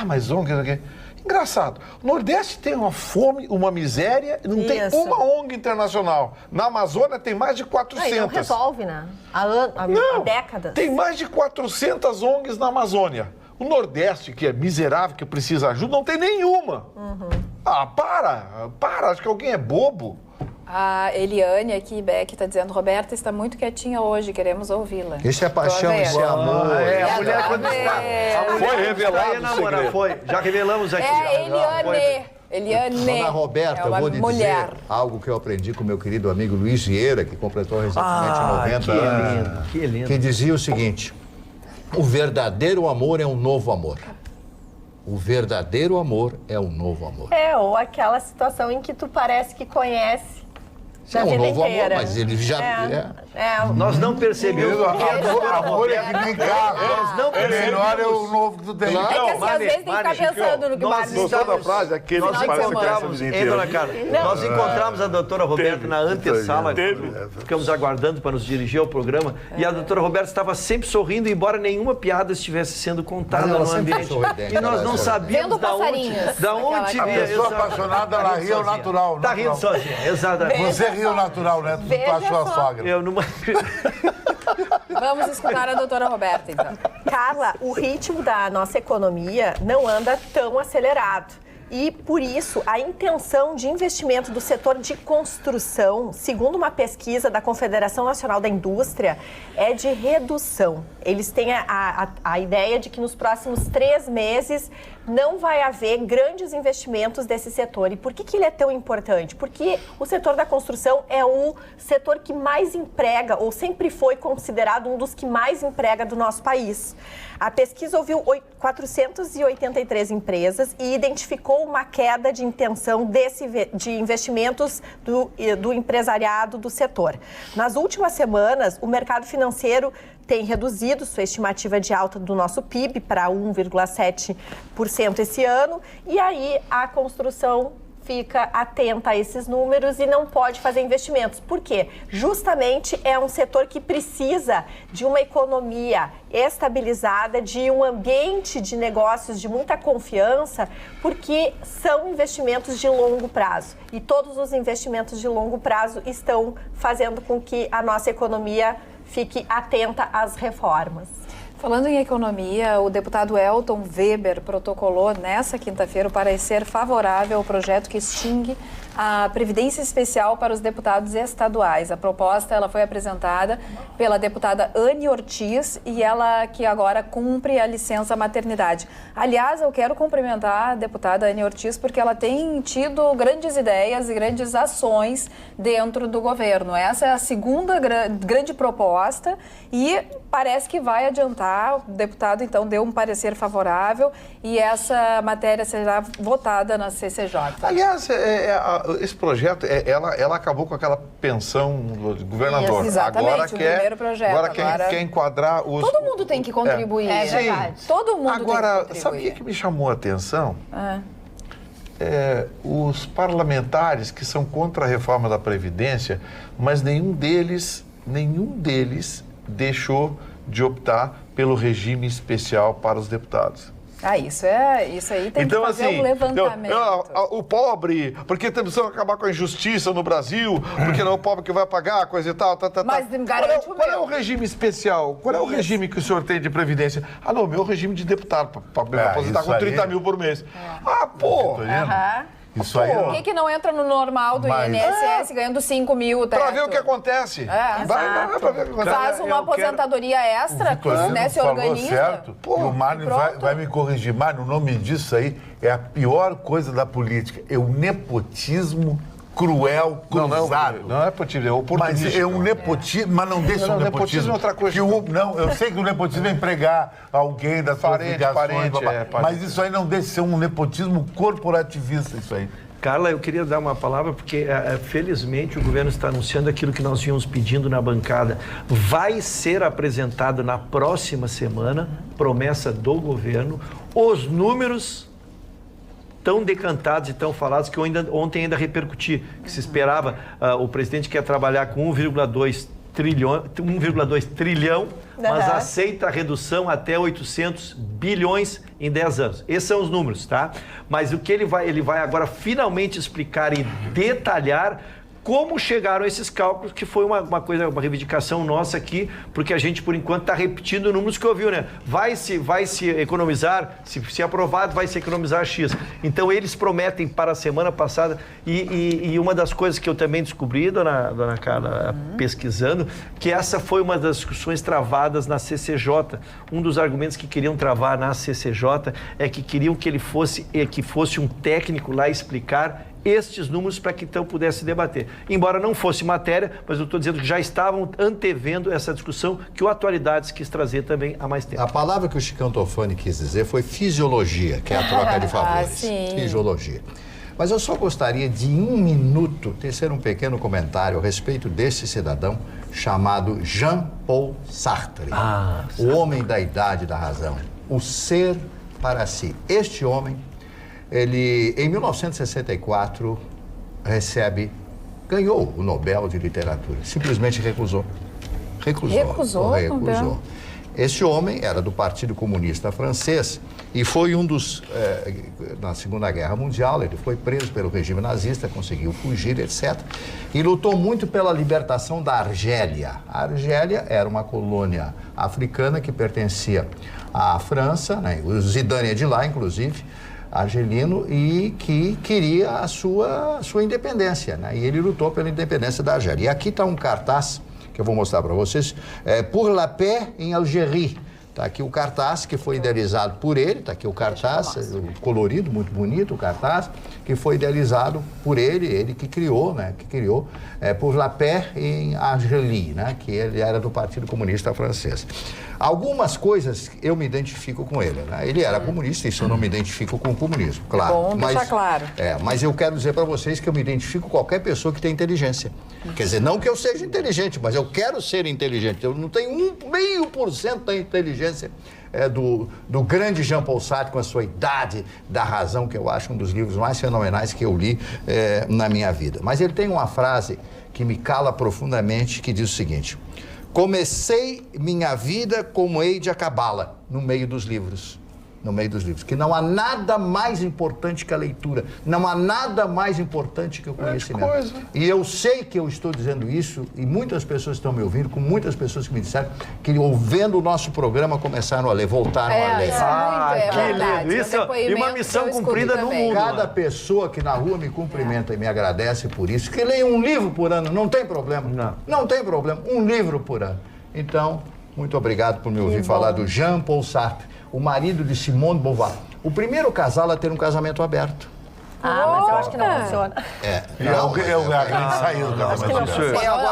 H: Mas ONG... Engraçado, o Nordeste tem uma fome, uma miséria, não tem uma ONG internacional. Na Amazônia tem mais de 400.
C: Não resolve, né? Há décadas.
H: Tem mais de 400 ONGs na Amazônia. O Nordeste, que é miserável, que precisa de ajuda, não tem nenhuma. Para, acho que alguém é bobo.
B: A Eliane aqui, Beck, está dizendo, Roberta está muito quietinha hoje, queremos ouvi-la.
F: Isso é paixão, isso é amor.
D: A mulher quando está...
H: Foi revelado o segredo.
D: Foi, já revelamos aqui.
B: Eliane.
F: Dona Roberta, eu vou lhe dizer algo que eu aprendi com meu querido amigo Luiz Vieira, que completou recentemente 90 anos.
D: Que lindo.
F: Que dizia o seguinte: o verdadeiro amor é um novo amor. O verdadeiro amor é um novo amor.
C: Ou aquela situação em que tu parece que conhece.
F: É um novo amor, mas ele já...
D: Nós não percebemos o que
E: amor é que nem carro.
D: Nós não percebemos.
E: Melhor é o novo que tu tem.
B: É que assim, às vezes tem que ficar pensando no que o Marcos
H: Gostou da frase? Aquele que parece que
D: dona Carla, nós encontramos a doutora Roberta na antessala, ficamos aguardando para nos dirigir ao programa, e a doutora Roberta estava sempre sorrindo, embora nenhuma piada estivesse sendo contada no ambiente. E nós não sabíamos da onde
E: A pessoa apaixonada, ela ri ao natural.
D: Está rindo sozinha, exatamente.
E: Você riu natural, né? Tu a sua sogra.
D: Eu não...
B: Vamos escutar a doutora Roberta, então.
C: Carla, o ritmo da nossa economia não anda tão acelerado. E, por isso, a intenção de investimento do setor de construção, segundo uma pesquisa da Confederação Nacional da Indústria, é de redução. Eles têm a ideia de que nos próximos 3 meses não vai haver grandes investimentos desse setor. E por que ele é tão importante? Porque o setor da construção é o setor que mais emprega, ou sempre foi considerado um dos que mais emprega do nosso país. A pesquisa ouviu 483 empresas e identificou uma queda de intenção de investimentos do empresariado do setor. Nas últimas semanas, o mercado financeiro tem reduzido sua estimativa de alta do nosso PIB para 1,7% esse ano, e aí a construção fica atenta a esses números e não pode fazer investimentos. Por quê? Justamente é um setor que precisa de uma economia estabilizada, de um ambiente de negócios de muita confiança, porque são investimentos de longo prazo. E todos os investimentos de longo prazo estão fazendo com que a nossa economia fique atenta às reformas.
B: Falando em economia, o deputado Elton Weber protocolou nessa quinta-feira o parecer favorável ao projeto que extingue a Previdência Especial para os deputados estaduais. A proposta ela foi apresentada pela deputada Anne Ortiz e ela que agora cumpre a licença maternidade. Aliás, eu quero cumprimentar a deputada Anne Ortiz porque ela tem tido grandes ideias e grandes ações dentro do governo. Essa é a segunda grande proposta e parece que vai adiantar. O deputado, então, deu um parecer favorável e essa matéria será votada na CCJ.
H: Aliás, esse projeto, ela acabou com aquela pensão do governador.
B: Exatamente,
H: agora
B: o primeiro projeto.
H: Agora quer enquadrar os...
B: Todo mundo tem que contribuir. É verdade. Todo mundo tem que contribuir.
H: Sabe o que me chamou a atenção? Os parlamentares que são contra a reforma da Previdência, mas nenhum deles deixou de optar pelo regime especial para os deputados.
B: Isso aí tem que fazer um levantamento.
H: O pobre, porque precisamos acabar com a injustiça no Brasil, porque não é o pobre que vai pagar, coisa e tal.
B: Mas garante
H: qual é o regime especial? Qual é o regime que o senhor tem de previdência? Não, meu regime de deputado, para me aposentar com 30 mil por mês.
E: Isso aí.
B: Por que não entra no normal do INSS ganhando 5 mil?
H: Para ver o que acontece.
B: Vai
H: para ver o que acontece.
B: Faz uma aposentadoria extra, né? Se organiza.
E: Certo. E o Mário vai me corrigir. Mário, o nome disso aí é a pior coisa da política. É o nepotismo cruel, cruzado.
H: Não é nepotismo, é oportunismo.
E: Mas é um nepotismo, mas não deixa um nepotismo.
H: Nepotismo é outra coisa.
E: Não, eu sei que o nepotismo é empregar alguém das suas ligações, mas isso aí não deixa de ser um nepotismo corporativista, isso aí.
D: Carla, eu queria dar uma palavra porque, felizmente, o governo está anunciando aquilo que nós vínhamos pedindo na bancada. Vai ser apresentado na próxima semana, promessa do governo, os números tão decantados e tão falados que eu ontem ainda repercuti, que se esperava, o presidente quer trabalhar com 1,2 trilhão, mas aceita a redução até 800 bilhões em 10 anos. Esses são os números, tá? Mas o que ele vai agora finalmente explicar e detalhar como chegaram a esses cálculos, que foi uma reivindicação nossa aqui, porque a gente, por enquanto, está repetindo números que ouviu, né? Vai se economizar, se aprovado, vai se economizar X. Então, eles prometem para a semana passada, e uma das coisas que eu também descobri, dona Carla, pesquisando, que essa foi uma das discussões travadas na CCJ. Um dos argumentos que queriam travar na CCJ é que queriam que fosse um técnico lá explicar estes números para que então pudesse debater. Embora não fosse matéria, mas eu estou dizendo que já estavam antevendo essa discussão que o Atualidades quis trazer também há mais tempo.
F: A palavra que o Chicão Tofani quis dizer foi fisiologia, que é a troca de favores. Fisiologia. Mas eu só gostaria de, em um minuto, tecer um pequeno comentário a respeito desse cidadão chamado Jean-Paul Sartre. O homem da idade da razão. O ser para si. Este homem, ele, em 1964, ganhou o Nobel de Literatura. Simplesmente recusou. Recusou. Esse homem era do Partido Comunista Francês e foi um dos... na Segunda Guerra Mundial, ele foi preso pelo regime nazista, conseguiu fugir, etc. E lutou muito pela libertação da Argélia. A Argélia era uma colônia africana que pertencia à França, né? O Zidane é de lá, inclusive, argelino, e que queria a sua independência, né? E ele lutou pela independência da Argélia. E aqui está um cartaz que eu vou mostrar para vocês, Pour la paix em Algérie. Está aqui o cartaz que foi idealizado por ele, está aqui o cartaz, colorido, muito bonito o cartaz, que foi idealizado por ele que criou, né? Que criou Pour la paix em Algérie, né? Que ele era do Partido Comunista Francês. Algumas coisas eu me identifico com ele, né? Ele era comunista, isso eu não me identifico com o comunismo, claro.
B: Bom, deixar claro.
F: Mas eu quero dizer para vocês que eu me identifico com qualquer pessoa que tem inteligência. Quer dizer, não que eu seja inteligente, mas eu quero ser inteligente. Eu não tenho 0,5% da inteligência do grande Jean-Paul Sartre, com a sua idade da razão, que eu acho um dos livros mais fenomenais que eu li na minha vida. Mas ele tem uma frase que me cala profundamente, que diz o seguinte: comecei minha vida como hei de acabá-la, no meio dos livros. Que não há nada mais importante que a leitura, não há nada mais importante que o conhecimento. E eu sei que eu estou dizendo isso, e muitas pessoas estão me ouvindo, com muitas pessoas que me disseram que, ouvindo o nosso programa, começaram a ler, voltaram a ler.
D: Que lindo! Isso é uma missão cumprida no mundo.
F: Cada pessoa que na rua me cumprimenta e me agradece por isso, que leia um livro por ano, não tem problema. Não tem problema, um livro por ano. Então, muito obrigado por me ouvir falar do Jean-Paul Sartre, o marido de Simone de Beauvoir. O primeiro casal a ter um casamento aberto.
C: Mas eu acho que não funciona.
E: A grande saída do casamento.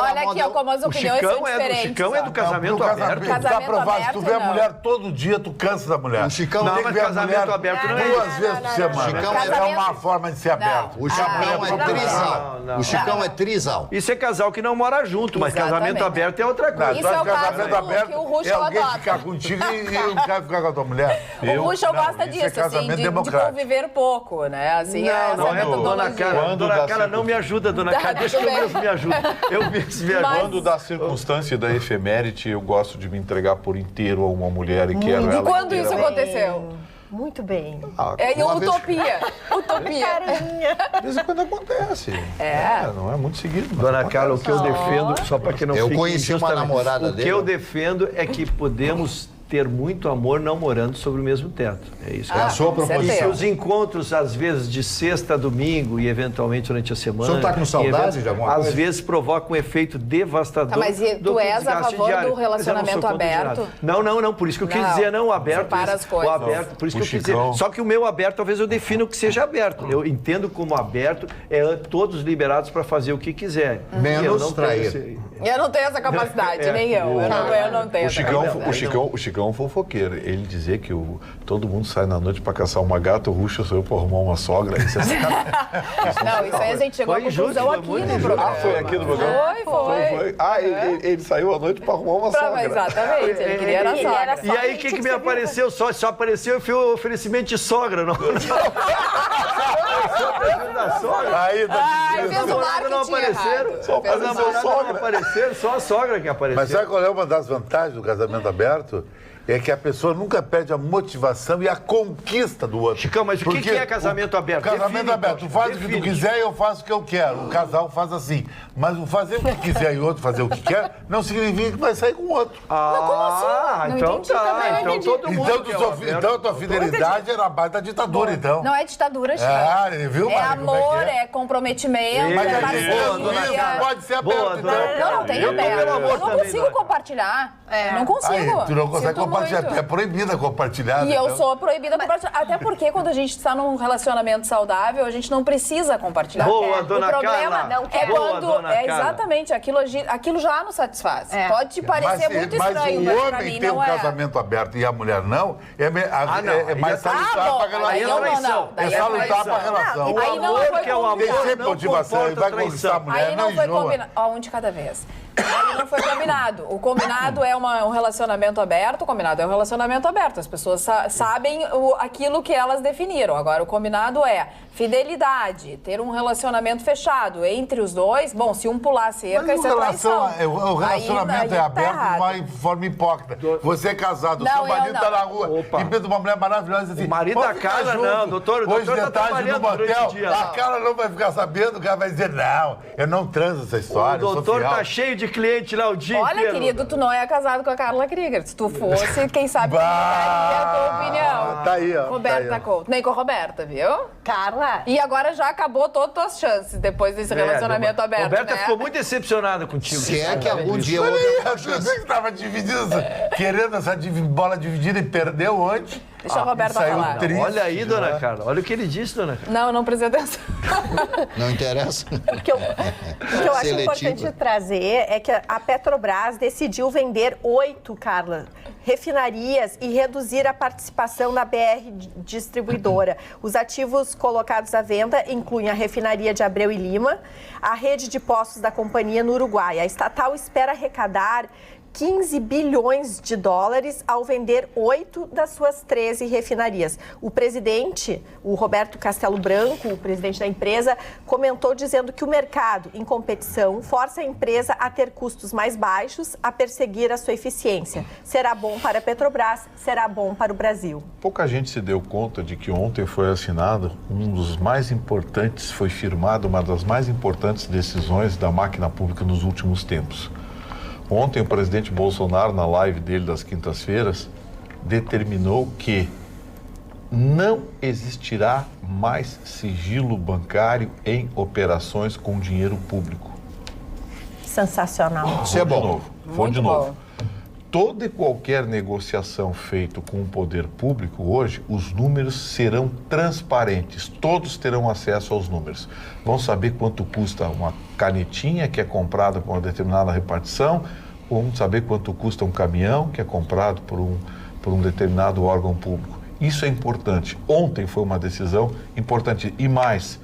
B: Olha aqui, como as opiniões são diferentes.
D: O Chicão é do casamento aberto.
E: Tá provado, se tu vê a mulher todo dia, tu cansa da mulher.
F: O Chicão
E: tem que ver a mulher
D: aberto não é
E: 2 vezes por semana. É uma forma de ser aberto.
F: O Chicão é trisal. O Chicão é trisal.
D: Isso é casal que não mora junto, mas casamento aberto é outra coisa.
B: Isso é o
E: casamento aberto
B: que o Ruschel
E: é alguém
B: adota.
E: ficar contigo e um cara ficar com a tua mulher.
B: O Ruschel gosta disso, assim, de conviver pouco, né? Assim,
D: não é, dona Carla, não me ajuda, dona Carla, deixa que eu mesmo me ajudo. Eu mesmo me ajudo.
H: Quando da circunstância da efeméride, eu gosto de me entregar por inteiro a uma mulher e quero ela.
B: E quando isso aconteceu?
C: Muito bem.
B: Utopia.
H: De vez em quando acontece. Não é muito seguido.
D: Dona Carla, o que eu defendo, só para que não fique
F: eu conheci uma namorada dele.
D: O que eu defendo é que podemos ter muito amor não morando sobre o mesmo teto. É isso.
F: É a sua proposição.
D: E os encontros, às vezes, de sexta a domingo e, eventualmente, durante a semana...
F: O senhor está com saudade de alguma coisa?
D: Às vezes, provoca um efeito devastador.
B: Tá, mas tu és a favor
D: diário.
B: do relacionamento aberto?
D: Não. Por isso que eu quis dizer, não, o aberto...
B: Separa as coisas.
D: O aberto, por isso que eu quis dizer. Só que o meu aberto, talvez eu defina o que seja aberto. Eu entendo como aberto é todos liberados para fazer o que quiser.
F: Menos trair.
B: Eu não tenho essa capacidade, nem eu. Eu não tenho essa capacidade.
H: O Chicão é um fofoqueiro. Ele dizia que todo mundo sai na noite para caçar uma gata, o Ruxa sou eu para arrumar uma sogra. Isso é
B: não, isso aí a gente chegou à conclusão aqui no programa.
H: Foi aqui no programa?
B: Foi.
H: Ele saiu à noite para arrumar uma sogra.
B: Exatamente, ele queria a sogra.
D: E aí, o que me apareceu? Só apareceu o oferecimento de sogra, não? Da sogra.
B: Aí, fez o marketing
D: não apareceram.
B: errado.
D: Só apareceram, só a sogra que apareceu.
E: Mas sabe qual é uma das vantagens do casamento aberto? É que a pessoa nunca perde a motivação e a conquista do outro.
D: Chicão, mas o que é casamento aberto?
E: Casamento aberto. Tu faz o que tu quiser e eu faço o que eu quero. O casal faz assim. Mas o fazer o que quiser e o outro fazer o que quer, não significa que vai sair com o outro.
D: Então tá. Então todo mundo
E: Então a tua fidelidade era a base da ditadura, então.
B: Não é ditadura, Chico.
E: Viu,
B: é amor, é comprometimento, é parceria.
E: Pode ser aberto.
B: Não tem aberto. Eu não consigo compartilhar. Não consigo.
E: Tu não consegue compartilhar. É proibida compartilhar.
B: E eu sou proibida compartilhar. Até porque quando a gente está num relacionamento saudável, a gente não precisa compartilhar.
D: Boa, dona
B: O problema
D: Carla.
B: é quando... exatamente, aquilo já nos satisfaz. Pode te parecer muito estranho, mas pra mim não é.
E: Mas o homem tem um casamento aberto e a mulher não, é mais salutar para a relação. É salutar para a relação.
B: Aí não foi combinado.
E: Tem sempre motivação, ele vai conquistar a mulher,
B: aí não foi combinado. Um de cada vez. Aí não foi combinado. O combinado é um relacionamento aberto, o combinado é um relacionamento aberto. As pessoas sabem aquilo que elas definiram. Agora, o combinado é fidelidade, ter um relacionamento fechado entre os dois. Bom, se um pular a cerca, isso é traição.
E: O relacionamento é aberto de uma forma hipócrita. Você é casado, seu marido está na rua e vê uma mulher maravilhosa assim.
D: O marido da casa não, doutor.
E: Hoje de tarde no motel, a cara não vai ficar sabendo, o cara vai dizer, não, eu não transo essa história.
D: O doutor tá cheio de cliente lá o dia inteiro.
B: Olha, querido, tu não é casado com a Carla Krieger. Se tu fosse, quem sabe que a tua opinião.
E: Tá aí, ó.
B: Roberta Couto. Nem com a Roberta, viu?
C: Carla.
B: E agora já acabou todas as tuas chances depois desse relacionamento aberto,
D: Roberta ficou muito decepcionada contigo.
F: Se é que algum dia...
E: Você que estava dividindo, querendo essa bola dividida e perdeu ontem.
B: Deixa a Roberta falar.
E: Triste,
D: olha aí, dona Carla. Olha o que ele disse, dona Carla.
B: Não precisa atenção.
F: Não interessa.
C: O que eu acho importante trazer é que a Petrobras decidiu vender 8, Carla, refinarias e reduzir a participação na BR Distribuidora. Os ativos colocados à venda incluem a refinaria de Abreu e Lima, a rede de postos da companhia no Uruguai. A estatal espera arrecadar 15 bilhões de dólares ao vender 8 das suas 13 refinarias. O presidente, o Roberto Castelo Branco, o presidente da empresa, comentou dizendo que o mercado, em competição, força a empresa a ter custos mais baixos, a perseguir a sua eficiência. Será bom para a Petrobras, será bom para o Brasil.
H: Pouca gente se deu conta de que ontem foi assinado foi firmada uma das mais importantes decisões da máquina pública nos últimos tempos. Ontem, o presidente Bolsonaro, na live dele das quintas-feiras, determinou que não existirá mais sigilo bancário em operações com dinheiro público.
C: Sensacional.
H: Isso é bom. Vou de novo. Toda e qualquer negociação feita com o poder público hoje, os números serão transparentes. Todos terão acesso aos números. Vão saber quanto custa uma canetinha que é comprada por uma determinada repartição, vão saber quanto custa um caminhão que é comprado por um determinado órgão público. Isso é importante. Ontem foi uma decisão importante. E mais,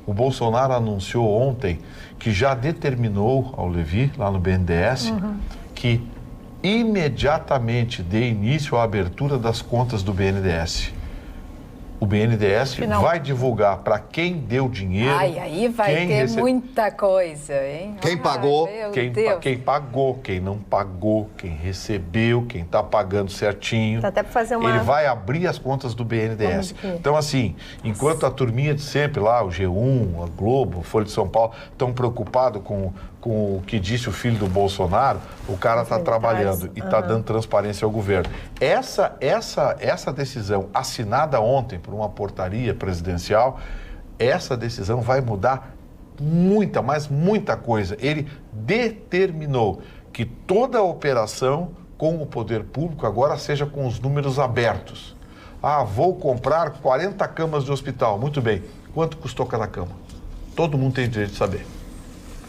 H: o Bolsonaro anunciou ontem que já determinou ao Levi, lá no BNDES, que imediatamente dê início à abertura das contas do BNDES. O BNDES vai divulgar para quem deu dinheiro.
B: Aí vai ter muita coisa, hein?
F: Quem pagou,
H: quem pagou, quem não pagou, quem recebeu, quem está pagando certinho.
C: Dá até para fazer
H: Ele vai abrir as contas do BNDES. Então, assim, enquanto a turminha de sempre lá, o G1, a Globo, Folha de São Paulo, estão preocupados com com o que disse o filho do Bolsonaro, o cara está trabalhando e está dando transparência ao governo. Essa decisão assinada ontem por uma portaria presidencial, essa decisão vai mudar muita coisa. Ele determinou que toda a operação com o poder público agora seja com os números abertos. Vou comprar 40 camas de hospital. Muito bem. Quanto custou cada cama? Todo mundo tem direito de saber.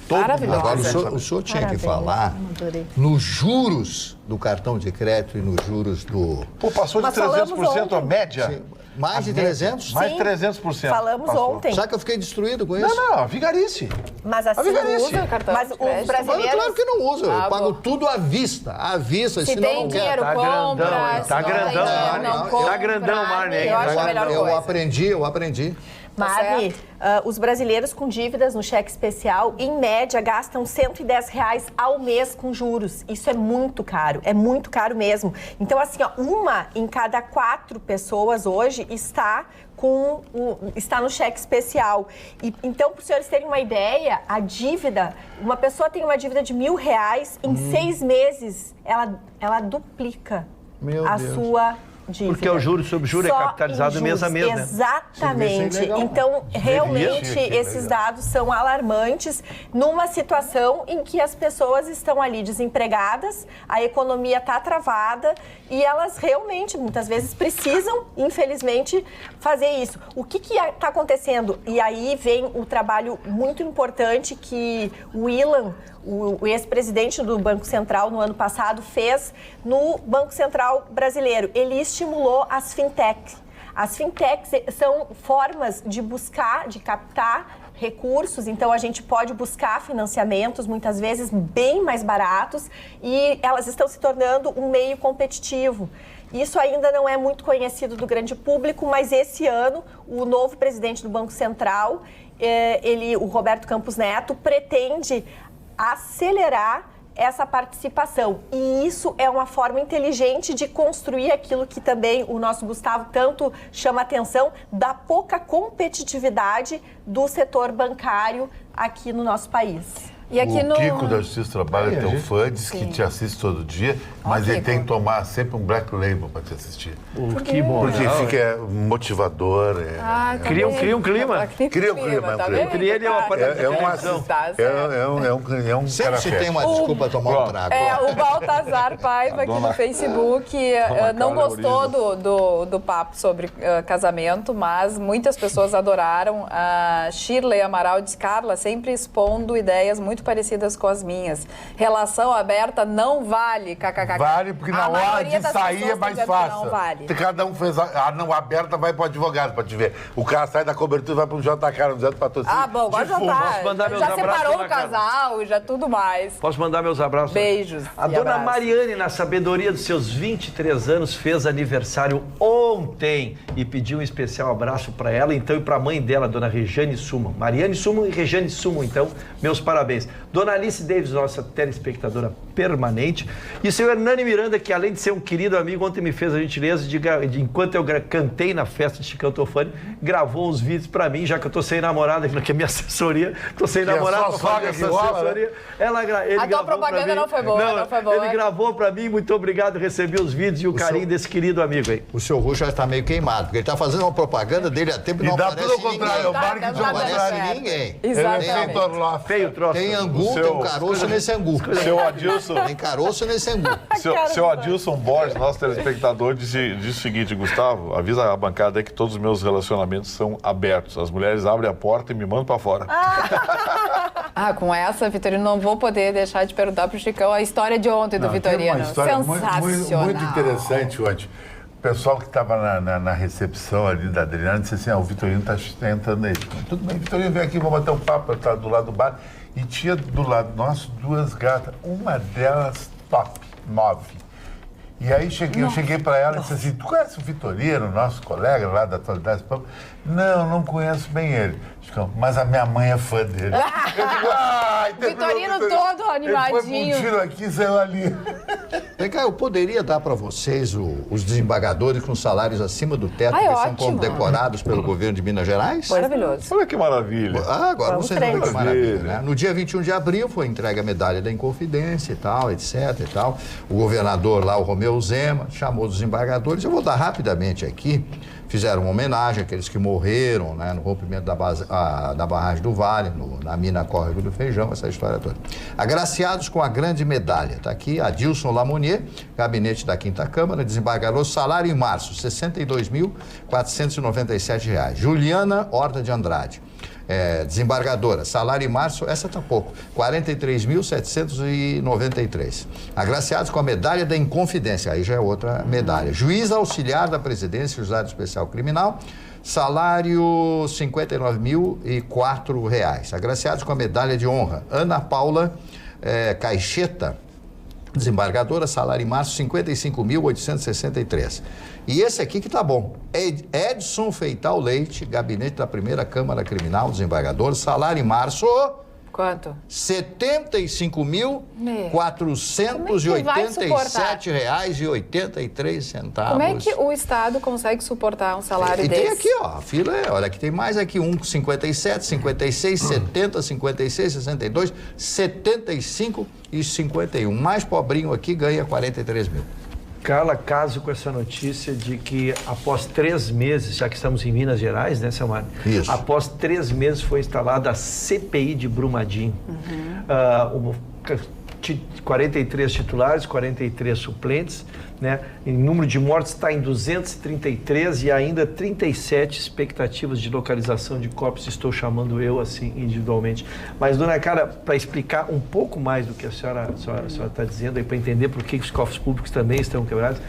B: Maravilhoso.
F: Agora, o senhor tinha que falar nos juros do cartão de crédito e nos juros do...
H: Pô, passou de 300% a média?
F: Sim. Mais de 300%?
H: Mais de 300%.
C: Falamos ontem.
F: Sabe que eu fiquei destruído com isso?
H: Não, a vigarice.
C: Mas assim,
B: usa cartão
C: mas
B: de crédito?
C: os brasileiros...
F: Claro que não usa, eu pago
B: bom.
F: tudo à vista,
B: Se
F: senão
B: tem
F: não
B: dinheiro,
F: quero.
B: compra.
D: Tá grandão, Marne. Tá grandão, Marne.
B: Eu acho a melhor
F: Eu
B: coisa.
F: aprendi.
C: Marne, os brasileiros com dívidas no cheque especial, em média, gastam R$110 ao mês com juros. Isso é muito caro mesmo. Então, assim, uma em cada 4 pessoas hoje está no cheque especial. Então, para os senhores terem uma ideia, a dívida, uma pessoa tem uma dívida de R$1.000, em 6 meses ela duplica a sua dívida.
D: Porque o juro sobre juro é capitalizado mês a mês, né?
C: Exatamente. Então, realmente, esses dados são alarmantes numa situação em que as pessoas estão ali desempregadas, a economia está travada e elas realmente, muitas vezes, precisam, infelizmente, fazer isso. O que está acontecendo? E aí vem o trabalho muito importante que o Ilan, o ex-presidente do Banco Central, no ano passado, fez no Banco Central brasileiro. Ele estimulou as fintechs. As fintechs são formas de buscar, de captar recursos, então a gente pode buscar financiamentos, muitas vezes bem mais baratos, e elas estão se tornando um meio competitivo. Isso ainda não é muito conhecido do grande público, mas esse ano o novo presidente do Banco Central, o Roberto Campos Neto, pretende acelerar essa participação. E isso é uma forma inteligente de construir aquilo que também o nosso Gustavo tanto chama atenção, da pouca competitividade do setor bancário aqui no nosso país.
B: E aqui
E: o Kiko da Justiça do Trabalho é teu fã, diz que te assiste todo dia, mas ele tem que tomar sempre um Black Label para te assistir.
D: Que bom.
E: Porque fica motivador.
D: Cria um clima.
E: Cria um clima.
D: Cria ele uma
E: É um
F: Sempre se tem uma desculpa a tomar um trago.
B: O Baltazar Paiva aqui no Facebook não gostou do papo sobre casamento, mas muitas pessoas adoraram. A Shirley Amaral diz: Carla, sempre expondo ideias muito parecidas com as minhas. Relação aberta não vale, kkkk.
E: Vale, porque na hora de sair é mais fácil.
B: Não vale.
E: Cada um fez não aberta, vai para o advogado para te ver. O cara sai da cobertura e vai para o JK, no Zé Patrocínio.
B: Bom, agora já tá. Já separou o casal, já tudo mais.
D: Posso mandar meus abraços?
B: Beijos.
D: A dona Mariane, na sabedoria dos seus 23 anos, fez aniversário ontem e pediu um especial abraço para ela, então, e para a mãe dela, dona Rejane Suman. Mariane Suman e Rejane Suman, então, meus parabéns. Dona Alice Davis, nossa telespectadora permanente. E o senhor Hernani Miranda, que além de ser um querido amigo, ontem me fez a gentileza de enquanto eu cantei na festa de Chicão Tofani, gravou uns vídeos pra mim, já que eu tô sem namorada, que é minha assessoria, tô sem namorada pra fazer essa assessoria.
B: A tua propaganda não foi boa, não foi boa.
D: Ele gravou pra mim, muito obrigado, recebi os vídeos e o carinho desse querido amigo aí.
F: O seu Russo já está meio queimado, porque ele tá fazendo uma propaganda dele há tempo e não aparece ninguém.
E: tudo ao contrário, o marketing
F: não aparece ninguém.
B: Exatamente.
D: Feio troço.
F: Tem angu, tem um caroço nesse angu.
H: Seu Adilson.
F: Tem caroço nesse angu.
H: Seu Adilson Borges, nosso telespectador, disse o seguinte: Gustavo, avisa a bancada aí que todos os meus relacionamentos são abertos. As mulheres abrem a porta e me mandam pra fora.
B: Com essa, Vitorino, não vou poder deixar de perguntar pro Chicão a história de ontem do Vitorino.
E: Tem uma história
B: sensacional.
E: muito interessante ontem. O pessoal que estava na recepção ali da Adriana disse assim: o Vitorino está entrando aí. Tudo bem, Vitorino, vem aqui, vamos bater um papo. Eu estava do lado do bar e tinha do lado nosso 2 gatas, uma delas top, 9. E aí eu cheguei para ela e disse assim, tu conhece o Vitorino, nosso colega lá da Atualidades Pampa? Não conheço bem ele. Mas a minha mãe é fã dele. Eu digo,
B: Vitorino todo animadinho.
E: Ele foi com um tiro aqui, saiu ali.
F: Vem cá, eu poderia dar para vocês os desembargadores com salários acima do teto,
B: Ai,
F: que são
B: ótimo.
F: condecorados pelo governo de Minas Gerais?
B: Maravilhoso.
H: Olha que maravilha.
F: Agora
C: Vamos
F: vocês vão ver que
C: frente.
F: maravilha, né? No dia 21 de abril foi entregue a medalha da Inconfidência e tal, etc e tal. O governador lá, o Romeu Zema, chamou os desembargadores. Eu vou dar rapidamente aqui. Fizeram uma homenagem àqueles que morreram, né, no rompimento da barragem do Vale, na mina Córrego do Feijão, essa história toda. Agraciados com a grande medalha. Está aqui Adilson Lamonier, gabinete da 5ª Câmara, desembargador, salário em março, R$ 62.497. Juliana Horta de Andrade. Desembargadora, salário em março, essa tá pouco, 43.793. Agraciados com a medalha da Inconfidência, aí já é outra medalha. Juiz auxiliar da presidência, juizado especial criminal, salário R$ 59.004. Agraciados com a medalha de honra, Ana Paula Caixeta, desembargadora, salário em março, 55.863. E esse aqui que tá bom, Edson Feital Leite, gabinete da 1ª Câmara Criminal, desembargador, salário em março...
B: Quanto?
F: R$ 75.487,83.
B: Como é que o Estado consegue suportar um salário
F: E
B: desse?
F: tem aqui, ó, a fila olha, aqui tem mais aqui, 57, 56, 70, 56, 62, 75 e 51. Mais pobrinho aqui ganha 43 mil.
D: Carla, caso com essa notícia de que após 3 meses, já que estamos em Minas Gerais, né, Selmar?
F: Isso.
D: Após 3 meses foi instalada a CPI de Brumadinho. 43 titulares, 43 suplentes, né? E o número de mortes está em 233 e ainda 37 expectativas de localização de corpos, estou chamando eu assim individualmente. Mas, dona Carla, para explicar um pouco mais do que a senhora está dizendo, para entender por que os cofres públicos também estão quebrados,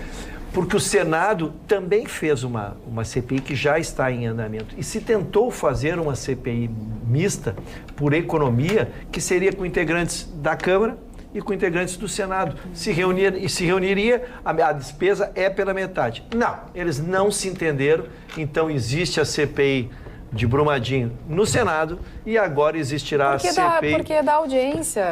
D: porque o Senado também fez uma CPI que já está em andamento. E se tentou fazer uma CPI mista por economia, que seria com integrantes da Câmara e com integrantes do Senado. Se reuniria, a despesa é pela metade. Não, eles não se entenderam, então existe a CPI de Brumadinho no Senado e agora existirá a CPI...
B: Porque dá audiência.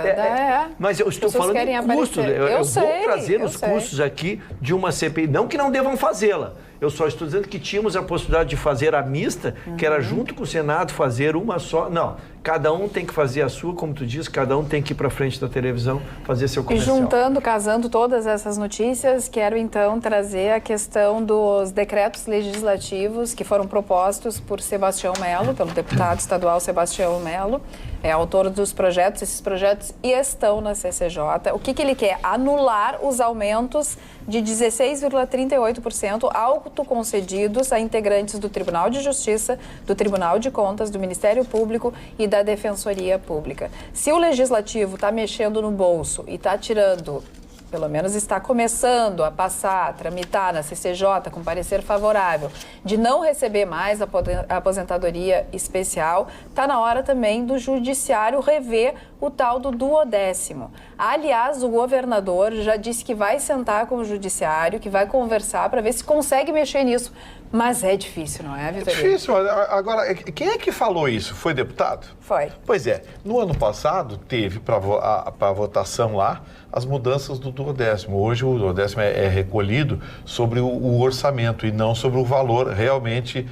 D: Mas eu estou falando de custo. Eu vou trazer os custos aqui de uma CPI. Não que não devam fazê-la. Eu só estou dizendo que tínhamos a possibilidade de fazer a mista, que era junto com o Senado fazer uma só. Não, cada um tem que fazer a sua, como tu diz, cada um tem que ir para frente da televisão fazer seu comercial.
B: E juntando, casando todas essas notícias, quero então trazer a questão dos decretos legislativos que foram propostos por Sebastião Melo, pelo deputado estadual Sebastião Melo, é autor dos projetos. Esses projetos estão na CCJ. O que ele quer? Anular os aumentos de 16,38% autoconcedidos a integrantes do Tribunal de Justiça, do Tribunal de Contas, do Ministério Público e da Defensoria Pública. Se o Legislativo está mexendo no bolso e está tirando, pelo menos está começando a passar, a tramitar na CCJ com parecer favorável, de não receber mais a aposentadoria especial, está na hora também do Judiciário rever o tal do 12º. Aliás, o governador já disse que vai sentar com o Judiciário, que vai conversar para ver se consegue mexer nisso. Mas é difícil, não é, Vitorino?
H: É difícil. Agora, quem é que falou isso? Foi deputado?
B: Foi.
H: Pois é. No ano passado, teve para votação lá as mudanças do 12º. Hoje, o 12º é recolhido sobre o orçamento e não sobre o valor realmente...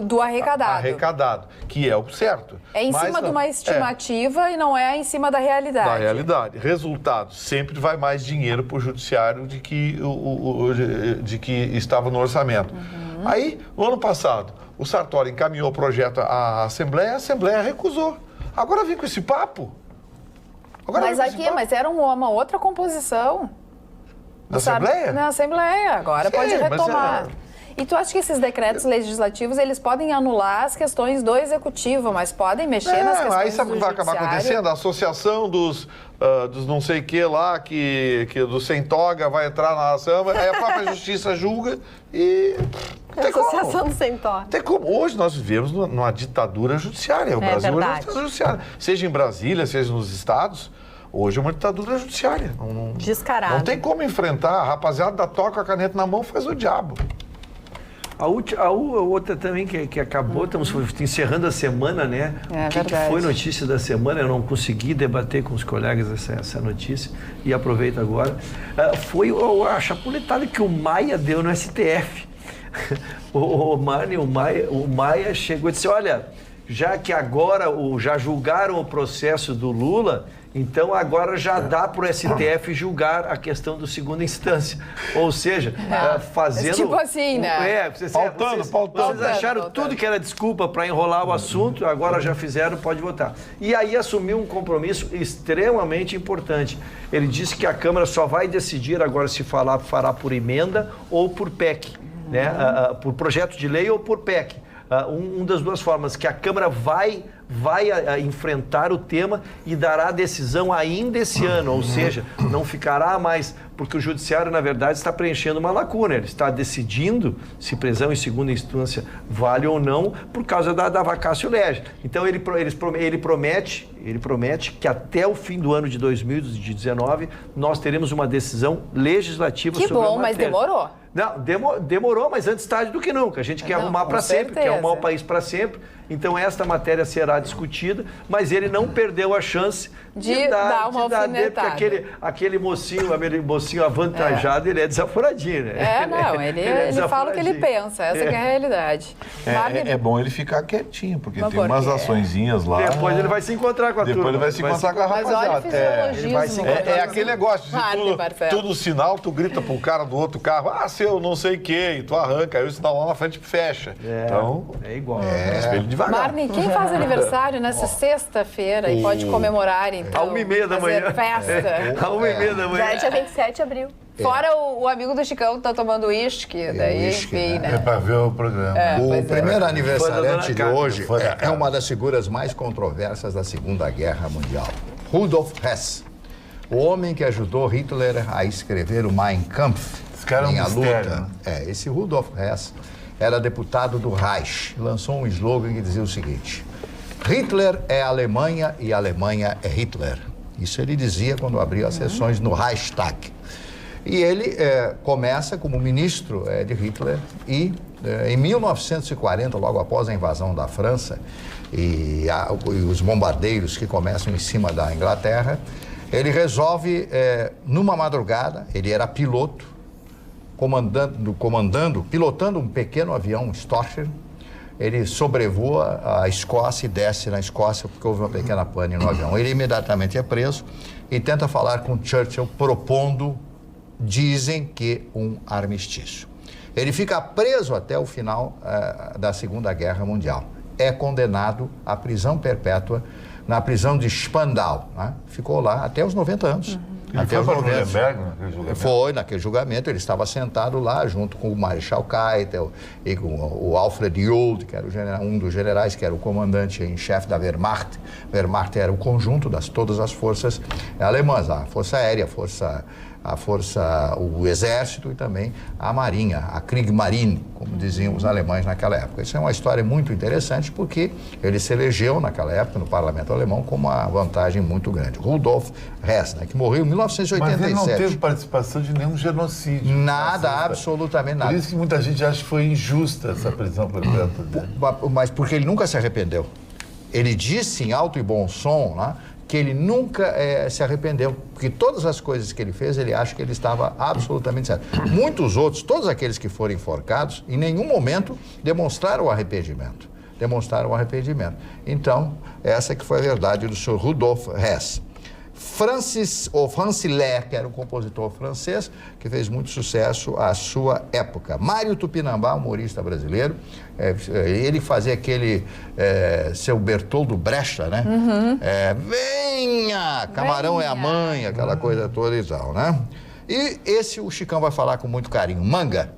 B: do arrecadado.
H: Arrecadado, que é o certo.
B: É em cima de uma estimativa e não é em cima da realidade.
H: Da realidade. Resultado, sempre vai mais dinheiro para o judiciário de que estava no orçamento. Aí, no ano passado, o Sartori encaminhou o projeto à Assembleia, a Assembleia recusou. Agora vem com esse papo.
B: Mas era uma outra composição.
H: Da Assembleia?
B: Na Assembleia, agora pode retomar. E tu acha que esses decretos legislativos, eles podem anular as questões do Executivo, mas podem mexer nas questões
H: aí sabe o que vai acabar acontecendo? A associação dos não sei o que lá, que do Sem Toga vai entrar na Assembleia, aí a própria Justiça julga e...
C: Associação do Sem Toga.
H: Tem como. Hoje nós vivemos numa ditadura judiciária. O Brasil é uma ditadura judiciária. Seja em Brasília, seja nos estados, Hoje é uma ditadura judiciária.
C: Descarado.
H: Não tem como enfrentar. A rapaziada toca a caneta na mão, faz o diabo.
D: A outra também que acabou, estamos encerrando a semana, né?
B: É
D: o que
B: verdade.
D: foi notícia da semana? Eu não consegui debater com os colegas essa notícia e aproveito agora. Foi a chapuletada que o Maia deu no STF. o Maia chegou e disse, olha, já que agora já julgaram o processo do Lula, então agora já dá para o STF julgar a questão do segunda instância. Ou seja, fazendo...
B: Tipo assim, né?
H: Pautando.
D: Vocês acharam tudo que era desculpa para enrolar o assunto, agora já fizeram, pode votar. E aí assumiu um compromisso extremamente importante. Ele disse que a Câmara só vai decidir agora se fará por emenda ou por PEC, né? Por projeto de lei ou por PEC. Uma das duas formas, que a Câmara vai enfrentar o tema e dará a decisão ainda esse ano, ou seja, não ficará mais, porque o Judiciário, na verdade, está preenchendo uma lacuna, ele está decidindo se prisão em segunda instância vale ou não, por causa da vacatio legis. Então, ele promete que até o fim do ano de 2019 nós teremos uma decisão legislativa sobre a matéria.
B: Que bom, mas demorou.
D: Não, demorou, mas antes tarde do que nunca. A gente quer arrumar para sempre, quer arrumar o país para sempre. Então, esta matéria será discutida, mas ele não perdeu a chance
B: de dar uma alfinetada.
D: Porque aquele mocinho avantajado, ele é desaforadinho, né?
B: Ele fala o que ele pensa, essa que é a realidade.
H: É bom ele ficar quietinho, porque tem umas açõezinhas lá.
D: Depois ele vai se encontrar com a turma.
H: Depois ele vai se encontrar com a rapaziada.
D: Ele vai se encontrar
H: é aquele negócio de tudo sinal, tu grita pro cara do outro carro, seu não sei o quê, e tu arranca, aí o sinal lá na frente fecha. Então,
D: é igual.
H: Espelho devagar.
B: Marne, quem faz aniversário nessa sexta-feira e pode comemorar, então?
D: 1h30 da manhã.
B: Festa.
D: 1h30 da manhã.
C: Já é dia 27 de abril.
B: Fora o amigo do Chicão que tá tomando uísque, daí, enfim, né?
E: É para ver o programa.
F: O primeiro aniversariante de hoje é uma das figuras mais controversas da Segunda Guerra Mundial. Rudolf Hess, o homem que ajudou Hitler a escrever o Mein Kampf, Minha Luta. Esse Rudolf Hess era deputado do Reich, lançou um slogan que dizia o seguinte: Hitler é a Alemanha e a Alemanha é Hitler. Isso ele dizia quando abriu as sessões no Reichstag. E ele começa como ministro de Hitler e em 1940, logo após a invasão da França e os bombardeiros que começam em cima da Inglaterra, ele resolve, numa madrugada, ele era piloto, pilotando um pequeno avião Storcher, ele sobrevoa a Escócia e desce na Escócia porque houve uma pequena pane no avião. Ele imediatamente é preso e tenta falar com Churchill propondo, dizem que, um armistício. Ele fica preso até o final da Segunda Guerra Mundial. É condenado à prisão perpétua na prisão de Spandau, né? Ficou lá até os 90 anos.
E: Ele foi para Nuremberg naquele julgamento?
F: Foi, naquele julgamento. Ele estava sentado lá junto com o Marechal Keitel e com o Alfred Jod, que era um dos generais, que era o comandante em chefe da Wehrmacht. Wehrmacht era o conjunto das todas as forças alemãs, a Força Aérea, o Exército e também a Marinha, a Kriegsmarine, como diziam os alemães naquela época. Isso é uma história muito interessante porque ele se elegeu naquela época no parlamento alemão com uma vantagem muito grande. Rudolf Hess, né, que morreu em 1987.
E: Mas ele não teve participação de nenhum genocídio.
F: Nada, absolutamente nada.
E: Por isso que muita gente acha que foi injusta essa prisão perpétua dele.
F: Mas porque ele nunca se arrependeu. Ele disse em alto e bom som, né, que ele nunca se arrependeu, porque todas as coisas que ele fez, ele acha que ele estava absolutamente certo. Muitos outros, todos aqueles que foram enforcados, em nenhum momento demonstraram arrependimento. Então, essa que foi a verdade do Sr. Rudolf Hess. Francis Ler, que era um compositor francês, que fez muito sucesso à sua época. Mário Tupinambá, humorista brasileiro, ele fazia aquele seu Bertoldo Brecht, né? Venha, camarão é a mãe, aquela coisa toda e tal, né? E esse o Chicão vai falar com muito carinho. Manga.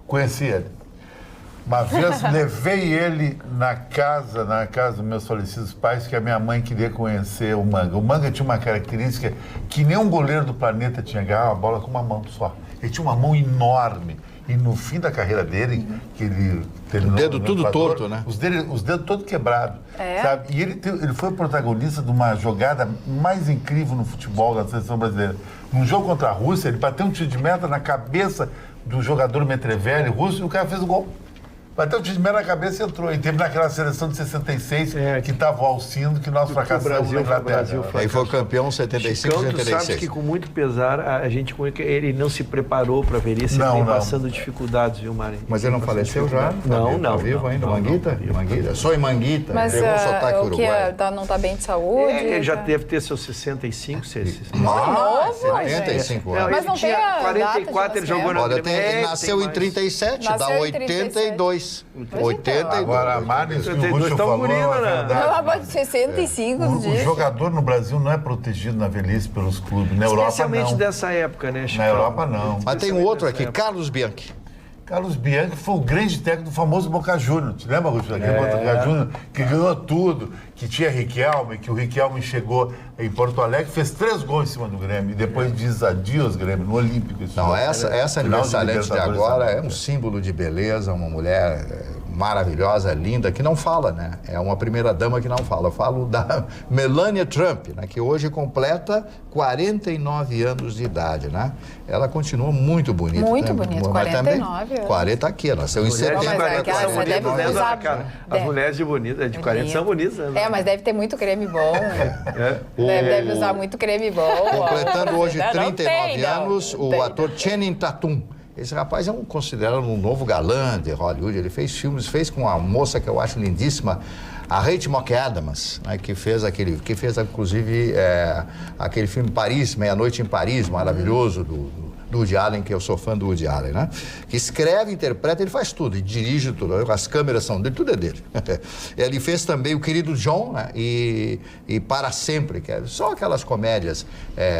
E: Conheci ele. Uma vez levei ele na casa dos meus falecidos pais, que a minha mãe queria conhecer o Manga. O Manga tinha uma característica que nenhum goleiro do planeta tinha, agarrado a bola com uma mão só. Ele tinha uma mão enorme. E no fim da carreira dele, que ele terminou...
F: O dedo
E: no
F: tudo
E: Equador,
F: torto, né?
E: Os dedos todos quebrados,
B: É?
E: sabe? E ele foi o protagonista de uma jogada mais incrível no futebol da seleção brasileira. Num jogo contra a Rússia, ele bateu um tiro de meta na cabeça do jogador Metrevelli russo e o cara fez o gol. Bateu o tiro de meta na cabeça e entrou. E teve naquela seleção de 66 que estava o Alcindo, que nós fracassamos na Inglaterra.
F: Aí foi o campeão 75,
D: Chicão, tu
F: 76.
D: sabes que com muito pesar, a gente, ele não se preparou para a velhice, ele vem passando dificuldades, viu, Mário?
F: Mas ele não faleceu já?
D: Não.
F: Tá vivo ainda? Manguita? Só em Manguita.
B: Mas
F: Pegou um sotaque
B: o que
F: uruguaio.
B: não tá bem de saúde?
D: Ele já deve ter seus 65,
F: 75 anos.
B: Mas não tem a
D: 44 ele jogou na
F: Olha, ele nasceu em 37, dá 82. 82.
E: Agora, Mário, isso que o Russo
D: tão
E: falou,
D: gurila,
E: é
D: né?
E: verdade.
B: Não, 65
E: O
B: dias.
E: jogador no Brasil não é protegido na velhice pelos clubes. Na Europa,
D: Especialmente
E: não.
D: dessa época, né, Chico?
E: Na Europa, não.
F: Mas tem um outro aqui, Carlos Bianchi.
E: Carlos Bianchi foi o grande técnico do famoso Boca Juniors. Te lembra, Russo? Aquele Boca Juniors que ganhou tudo, que tinha Riquelme, que o Riquelme chegou em Porto Alegre, fez 3 gols em cima do Grêmio e depois diz adeus Grêmio, no Olímpico.
F: Não, essa aniversariante de agora é um símbolo de beleza, uma mulher maravilhosa, linda, que não fala, né? É uma primeira-dama que não fala. Eu falo da Melania Trump, né? Que hoje completa 49 anos de idade, né? Ela continua muito bonita.
B: Muito
F: né?
B: bonita,
F: Mas
B: 49 anos.
F: 40 aqui, nasceu em setembro.
B: Você deve usar...
D: As mulheres de 40 são bonitas, né?
B: mas deve ter muito creme bom. Deve usar muito creme bom.
F: Completando hoje
B: Não
F: 39 anos, o ator Channing Tatum. Esse rapaz é considerado um novo galã de Hollywood. Ele fez filmes, fez com uma moça que eu acho lindíssima, a Rachel McAdams, né, que fez inclusive aquele filme Paris, Meia-Noite em Paris, maravilhoso, do Woody Allen, que eu sou fã do Woody Allen, né? Que escreve, interpreta, ele faz tudo, ele dirige tudo, as câmeras são dele, tudo é dele. Ele fez também o Querido John, né? E Para Sempre, que é só aquelas comédias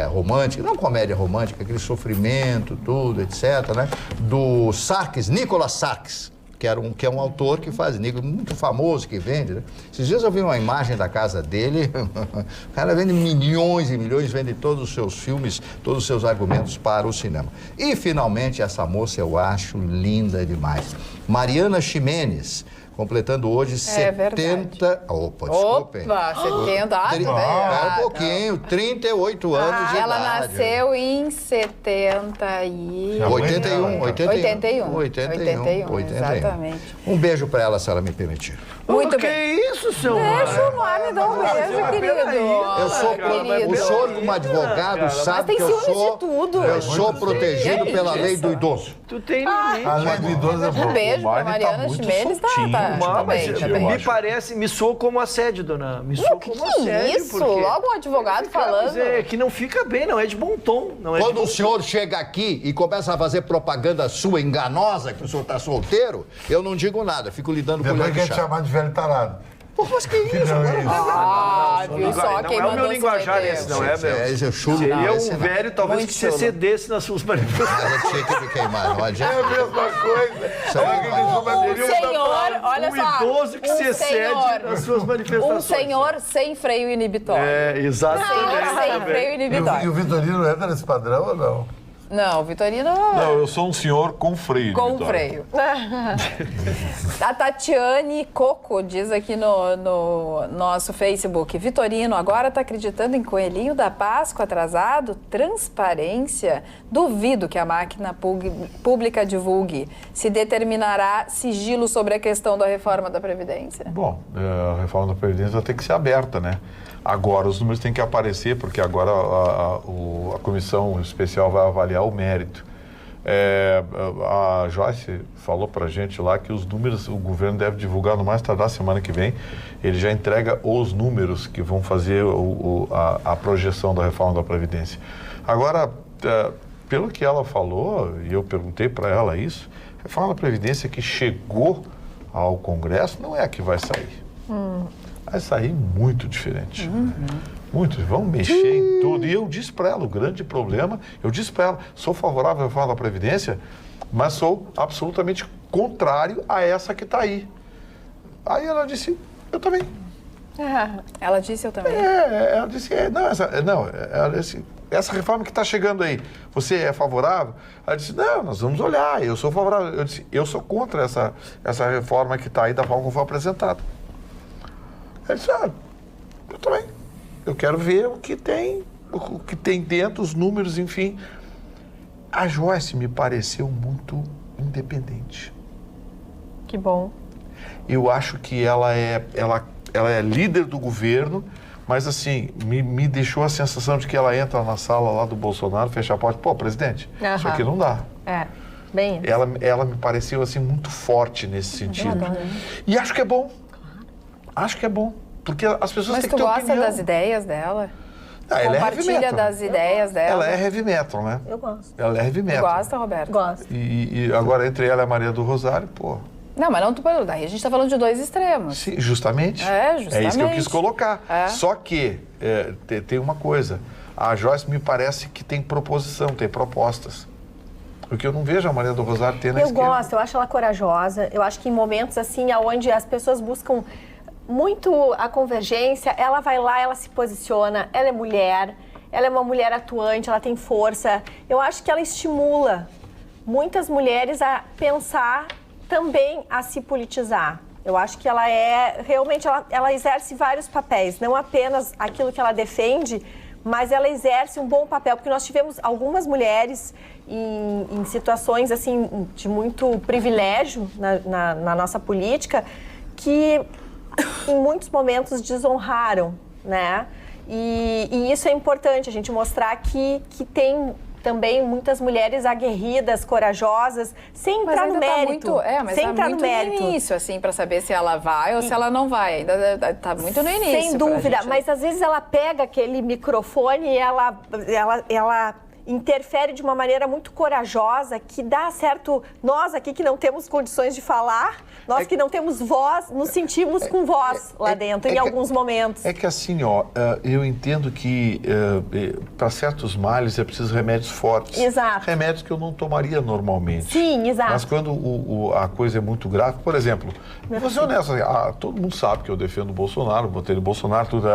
F: românticas, não comédia romântica, aquele sofrimento, tudo, etc, né? Do Sarkis, Nicholas Sarkis, que é um autor que faz muito famoso, que vende, né? Esses dias eu vi uma imagem da casa dele, o cara vende milhões e milhões, vende todos os seus filmes, todos os seus argumentos para o cinema. E, finalmente, essa moça eu acho linda demais. Mariana Ximenes, completando hoje 70... Opa, desculpem.
B: Opa, 70.
F: Um pouquinho, 38 anos de
B: ela
F: idade.
B: nasceu em 81. Exatamente.
F: Um beijo pra ela, se ela me permitir.
B: Muito
D: que
B: bem.
D: isso, seu
B: Deixa o Mário dar um beijo, querido.
F: O senhor, como advogado, sabe que eu sou protegido pela lei do idoso.
D: Tu tem
E: A lei do idoso é boa.
B: Um beijo pra Mariana Ximenes. Tá bem.
D: Me parece, me soou como assédio, dona. Me soou como assédio.
B: Isso? Logo um advogado falando.
D: É que não fica bem, não é de bom tom.
F: Quando o senhor chega aqui e começa a fazer propaganda sua enganosa, que o senhor está solteiro, eu não digo nada, fico lidando com
E: Depois
F: o
E: quer te chamar de velho tarado.
F: Pô, mas que isso?
B: Viu só quem
D: não é o meu
B: mandou
D: linguajar
B: esse
D: esse, não é, meu?
F: Esse é chulo.
D: Seria
F: esse
D: um
F: não.
D: velho, talvez,
B: Muito
D: que se excedesse nas suas manifestações.
F: Mas eu tinha que me queimar, não adianta.
E: É a mesma coisa.
B: Senhor, olha só.
D: Um idoso que se excede nas suas manifestações.
B: Um senhor sem freio inibitório.
D: Exatamente.
B: Sem freio
E: E
B: inibitório.
E: o Vitorino entra nesse padrão ou não?
B: Não, o Vitorino...
H: Não, eu sou um senhor com freio.
B: Com
H: Vitória.
B: freio. A Tatiane Coco diz aqui no nosso Facebook: Vitorino agora está acreditando em coelhinho da Páscoa atrasado? Transparência? Duvido que a máquina pública divulgue. Se determinará sigilo sobre a questão da reforma da Previdência?
H: Bom, a reforma da Previdência vai ter que ser aberta, né? Agora os números têm que aparecer, porque agora a comissão especial vai avaliar o mérito. A Joyce falou pra gente lá que os números o governo deve divulgar no mais tardar semana que vem. Ele já entrega os números que vão fazer a projeção da reforma da Previdência. Agora, pelo que ela falou, e eu perguntei para ela isso, a reforma da Previdência que chegou ao Congresso não é a que vai sair. Vai sair muito diferente. Muito. Vão mexer em tudo. E eu disse para ela, o grande problema, eu disse para ela, sou favorável à reforma da Previdência, mas sou absolutamente contrário a essa que está aí. Aí ela disse, eu também.
B: Ela disse eu também.
H: Ela disse, ela disse, essa reforma que está chegando aí, você é favorável? Ela disse, não, nós vamos olhar, eu sou favorável. Eu disse, eu sou contra essa reforma que está aí da forma como foi apresentada. Ela disse, eu também. Eu quero ver o que tem dentro, os números, enfim. A Joyce me pareceu muito independente.
C: Que bom.
H: Eu acho que ela é líder do governo, mas assim, me deixou a sensação de que ela entra na sala lá do Bolsonaro, fecha a porta, pô, presidente, isso aqui não dá.
C: Bem isso.
H: Ela me pareceu assim muito forte nesse sentido. E acho que é bom. Acho que é bom. Porque as pessoas têm que ter opinião.
B: Mas tu gosta das ideias dela?
H: Ela
B: compartilha das ideias dela?
H: Ela é heavy metal, né?
C: Eu gosto.
H: Ela é heavy metal.
B: Tu gosta, Roberto?
C: Gosto.
H: E agora entre ela e a Maria do Rosário, pô...
B: Não, mas não tu pelo daí. A gente tá falando de dois extremos.
H: Sim, justamente.
B: Justamente.
H: É isso que eu quis colocar. Só que tem uma coisa. A Joyce me parece que tem proposição, tem propostas. Porque eu não vejo a Maria do Rosário ter na esquerda.
C: Eu gosto, eu acho ela corajosa. Eu acho que em momentos assim, onde as pessoas buscam muito a convergência, ela vai lá, ela se posiciona, ela é uma mulher atuante, ela tem força. Eu acho que ela estimula muitas mulheres a pensar também a se politizar. Eu acho que ela realmente, ela exerce vários papéis, não apenas aquilo que ela defende, mas ela exerce um bom papel, porque nós tivemos algumas mulheres em situações assim de muito privilégio na nossa política, que em muitos momentos desonraram, né? E isso é importante, a gente mostrar que tem também muitas mulheres aguerridas, corajosas, sem entrar no mérito.
B: Mas
C: sem
B: tá
C: entrar
B: muito
C: no mérito.
B: No início, assim, para saber se ela vai ou se ela não vai. Ainda tá muito no início.
C: Sem dúvida, mas às vezes ela pega aquele microfone e ela interfere de uma maneira muito corajosa, que dá certo... Nós aqui que não temos condições de falar, nós que não temos voz, nos sentimos com voz lá dentro, em alguns momentos.
H: É que assim, eu entendo que para certos males é preciso remédios fortes.
C: Exato.
H: Remédios que eu não tomaria normalmente.
C: Sim, exato.
H: Mas quando a coisa é muito grave, por exemplo, vou ser honesto, todo mundo sabe que eu defendo o Bolsonaro, votei no Bolsonaro, tudo,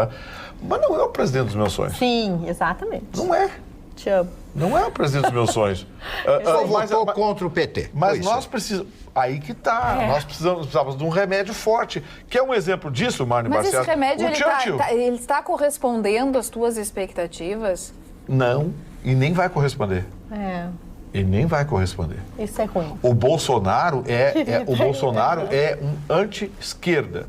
H: mas não é o presidente dos meus sonhos.
C: Sim, exatamente.
H: Não é.
C: Te amo.
H: Não é o presidente dos meus sonhos.
F: Só votou contra o PT.
H: Mas nós precisamos... Aí que tá. Nós precisamos de um remédio forte. Que é um exemplo disso, Marne Barcelos.
B: Mas esse remédio, ele está correspondendo às tuas expectativas?
H: Não, e nem vai corresponder. E nem vai corresponder.
C: Isso é ruim.
H: O Bolsonaro é um anti-esquerda.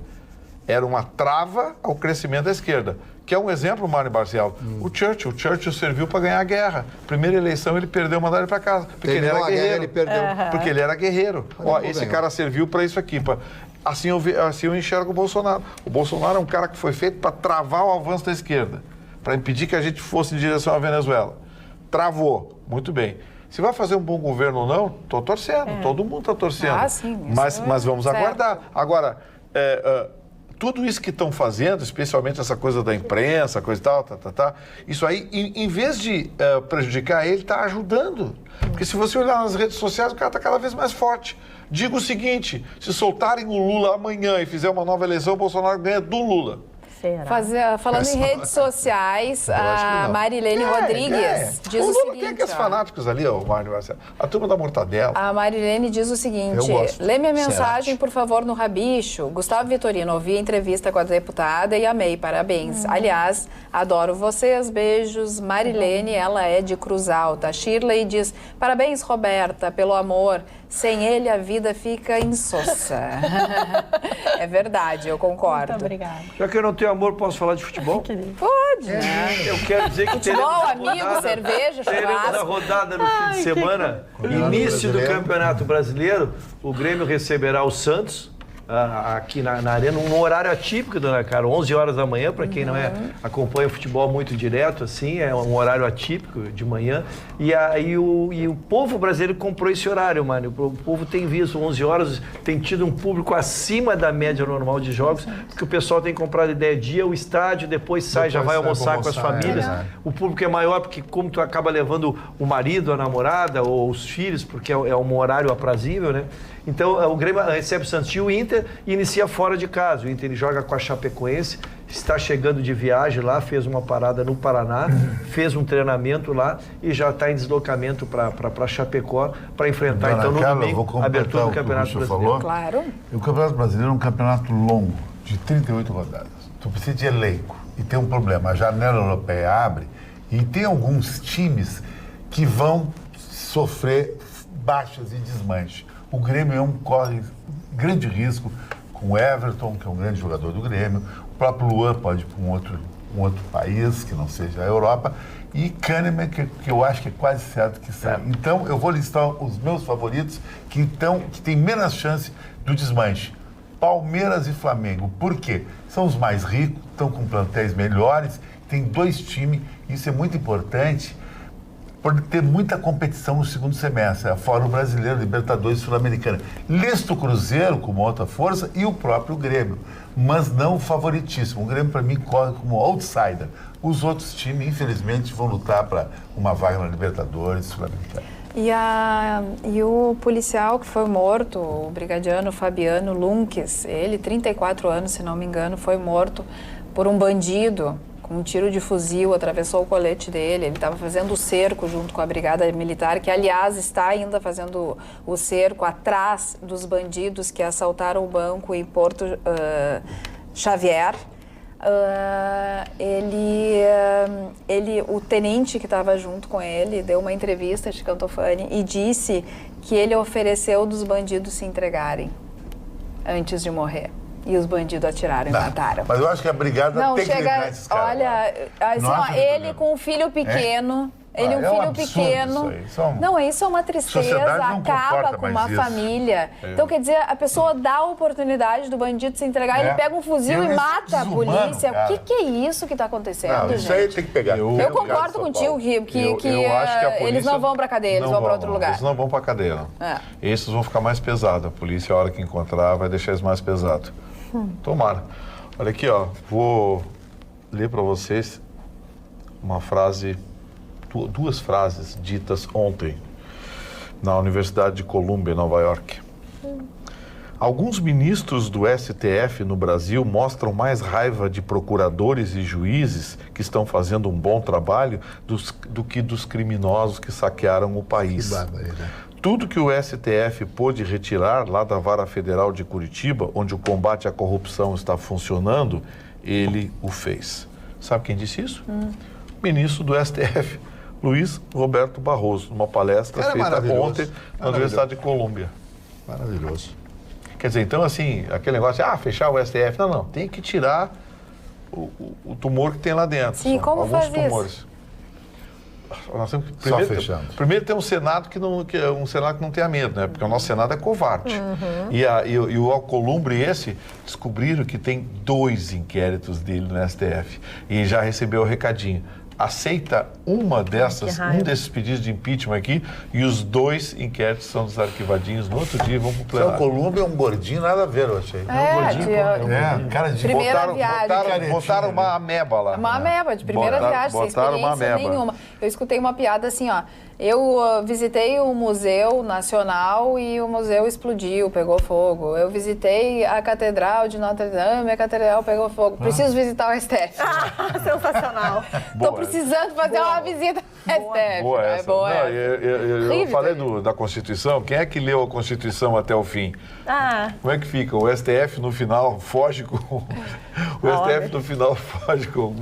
H: Era uma trava ao crescimento da esquerda. Que é um exemplo, Mário Barcelos. O Churchill serviu para ganhar a guerra. Primeira eleição ele perdeu, mandaram ele para casa. Porque ele era guerreiro. Guerra, ele perdeu. Porque ele era guerreiro. Esse cara serviu para isso aqui. Assim eu enxergo o Bolsonaro. O Bolsonaro é um cara que foi feito para travar o avanço da esquerda. Para impedir que a gente fosse em direção à Venezuela. Travou. Muito bem. Se vai fazer um bom governo ou não, estou torcendo. Todo mundo está torcendo.
B: Sim,
H: mas vamos aguardar. Agora... tudo isso que estão fazendo, especialmente essa coisa da imprensa, coisa e tal, isso aí, em vez de prejudicar ele, está ajudando. Porque se você olhar nas redes sociais, o cara está cada vez mais forte. Digo o seguinte, se soltarem o Lula amanhã e fizer uma nova eleição, o Bolsonaro ganha do Lula.
B: Falando em redes sociais, a Marilene Rodrigues diz o seguinte...
H: Tem aqueles fanáticos ali, a turma da mortadela.
B: A Marilene diz o seguinte, lê minha mensagem, por favor, no Rabicho. Gustavo Vitorino, ouvi a entrevista com a deputada e amei, parabéns. Aliás, adoro vocês, beijos. Marilene, ela é de Cruz Alta. Shirley diz, parabéns, Roberta, pelo amor. Sem ele, a vida fica insossa. É verdade, eu concordo.
C: Muito obrigada.
D: Já que eu não tenho amor, posso falar de futebol?
B: Pode, né?
D: Eu quero dizer que
B: futebol, amigo, cerveja,
D: teremos a rodada no fim de semana, início do Campeonato Brasileiro. O Grêmio receberá o Santos aqui na Arena, um horário atípico, dona Cara, 11 horas da manhã, para quem não acompanha o futebol muito direto, assim, é um horário atípico de manhã. E o povo brasileiro comprou esse horário, mano. O povo tem visto 11 horas, tem tido um público acima da média normal de jogos, porque o pessoal tem comprado ideia dia, o estádio, depois já vai almoçar com as famílias. O público é maior porque como tu acaba levando o marido, a namorada ou os filhos, porque é um horário aprazível, né? Então, o Grêmio recebe o Santos e o Inter. Inter inicia fora de casa. O Inter ele joga com a Chapecoense, está chegando de viagem lá, fez uma parada no Paraná, fez um treinamento lá e já está em deslocamento para Chapecó para enfrentar, então, no domingo, a abertura do Campeonato Brasileiro.
B: Claro.
E: O Campeonato Brasileiro é um campeonato longo, de 38 rodadas. Tu precisa de elenco. E tem um problema, a janela europeia abre e tem alguns times que vão sofrer baixas e desmanche. O Grêmio corre grande risco com o Everton, que é um grande jogador do Grêmio. O próprio Luan pode ir para um outro país, que não seja a Europa. E Kahneman, que eu acho que é quase certo que sai. Então, eu vou listar os meus favoritos que têm menos chance do desmanche. Palmeiras e Flamengo. Por quê? São os mais ricos, estão com plantéis melhores, tem 2 times, isso é muito importante, por ter muita competição no segundo semestre, fora o Brasileiro, Libertadores, Sul-Americana. Listo o Cruzeiro como outra força e o próprio Grêmio, mas não favoritíssimo. O Grêmio, para mim, corre como outsider. Os outros times, infelizmente, vão lutar para uma vaga na Libertadores, Sul-Americana.
B: E o policial que foi morto, o brigadiano Fabiano Lunques, ele, 34 anos, se não me engano, foi morto por um bandido. Um tiro de fuzil atravessou o colete dele. Ele estava fazendo o cerco junto com a brigada militar, que, aliás, está ainda fazendo o cerco atrás dos bandidos que assaltaram o banco em Porto Xavier. O tenente que estava junto com ele deu uma entrevista a Chicão Tofani e disse que ele ofereceu dos bandidos se entregarem antes de morrer. E os bandidos atiraram e mataram.
E: Mas eu acho que a brigada tem que ligar esses caras.
B: Olha, assim, ele com um filho pequeno... Ele é um filho pequeno. Isso é uma tristeza, acaba com uma família. Então, quer dizer, a pessoa dá a oportunidade do bandido se entregar, ele pega um fuzil e mata a polícia. O que é isso que está acontecendo, gente?
E: Isso aí tem que pegar.
B: Eu concordo contigo que eles não vão para cadeia, eles vão para outro lugar.
H: Eles não vão para cadeia. Esses vão ficar mais pesados. A polícia, a hora que encontrar, vai deixar eles mais pesados. Tomara. Olha aqui, ó. Vou ler para vocês uma frase... 2 frases ditas ontem na Universidade de Columbia, Nova York. Alguns ministros do STF no Brasil mostram mais raiva de procuradores e juízes que estão fazendo um bom trabalho do que dos criminosos que saquearam o país.
E: Que barbaridade.
H: Tudo que o STF pôde retirar lá da Vara Federal de Curitiba, onde o combate à corrupção está funcionando, ele o fez. Sabe quem disse isso? Ministro do STF, Luiz Roberto Barroso, numa palestra feita ontem na Universidade de Colômbia.
F: Maravilhoso.
H: Quer dizer, então, assim, aquele negócio de fechar o STF, não, tem que tirar o tumor que tem lá dentro.
B: Sim, como
H: alguns
B: faz
H: tumores.
B: isso?
H: Nós temos que,
E: Só fechando.
H: primeiro tem um Senado que não tenha medo, né? Porque o nosso Senado é covarde. E o Alcolumbre descobriram que tem 2 inquéritos dele no STF. E já recebeu o recadinho. Aceita um desses pedidos de impeachment aqui e os 2 inquéritos são desarquivadinhos. No outro dia vão pro plenário.
E: O Colômbia é um gordinho, nada a ver, eu achei.
B: Cara de primeira viagem.
H: Botaram uma ameba lá.
B: Uma ameba, de primeira viagem, sem experiência nenhuma. Eu escutei uma piada assim, ó. Eu visitei o Museu Nacional e o museu explodiu, pegou fogo. Eu visitei a Catedral de Notre Dame e a Catedral pegou fogo. Preciso visitar o STF.
C: Sensacional.
B: Tô precisando fazer uma visita ao STF.
H: Boa essa.
B: Boa essa.
H: Eu falei da Constituição. Quem é que leu a Constituição até o fim? Como é que fica? O STF no final foge com... O STF no final foge com...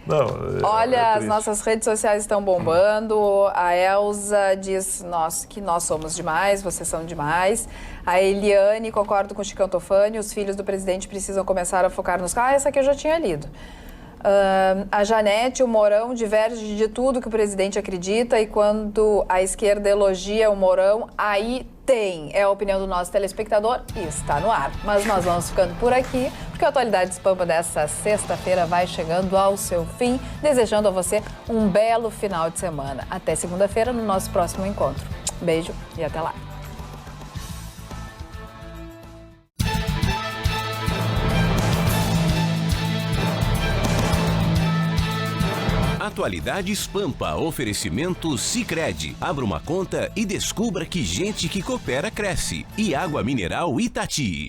H: Não,
B: olha, as nossas redes sociais estão bombando. A Elza diz que nós somos demais, vocês são demais. A Eliane, concordo com o Chicão Tofani, os filhos do presidente precisam começar a focar nos... essa aqui eu já tinha lido. A Janete, o Mourão diverge de tudo que o presidente acredita e quando a esquerda elogia o Mourão, aí é a opinião do nosso telespectador e está no ar. Mas nós vamos ficando por aqui, porque a Atualidades Pampa dessa sexta-feira vai chegando ao seu fim, desejando a você um belo final de semana. Até segunda-feira no nosso próximo encontro. Beijo e até lá.
A: Atualidades Pampa, oferecimento Sicredi. Abra uma conta e descubra que gente que coopera cresce. E água mineral Itati.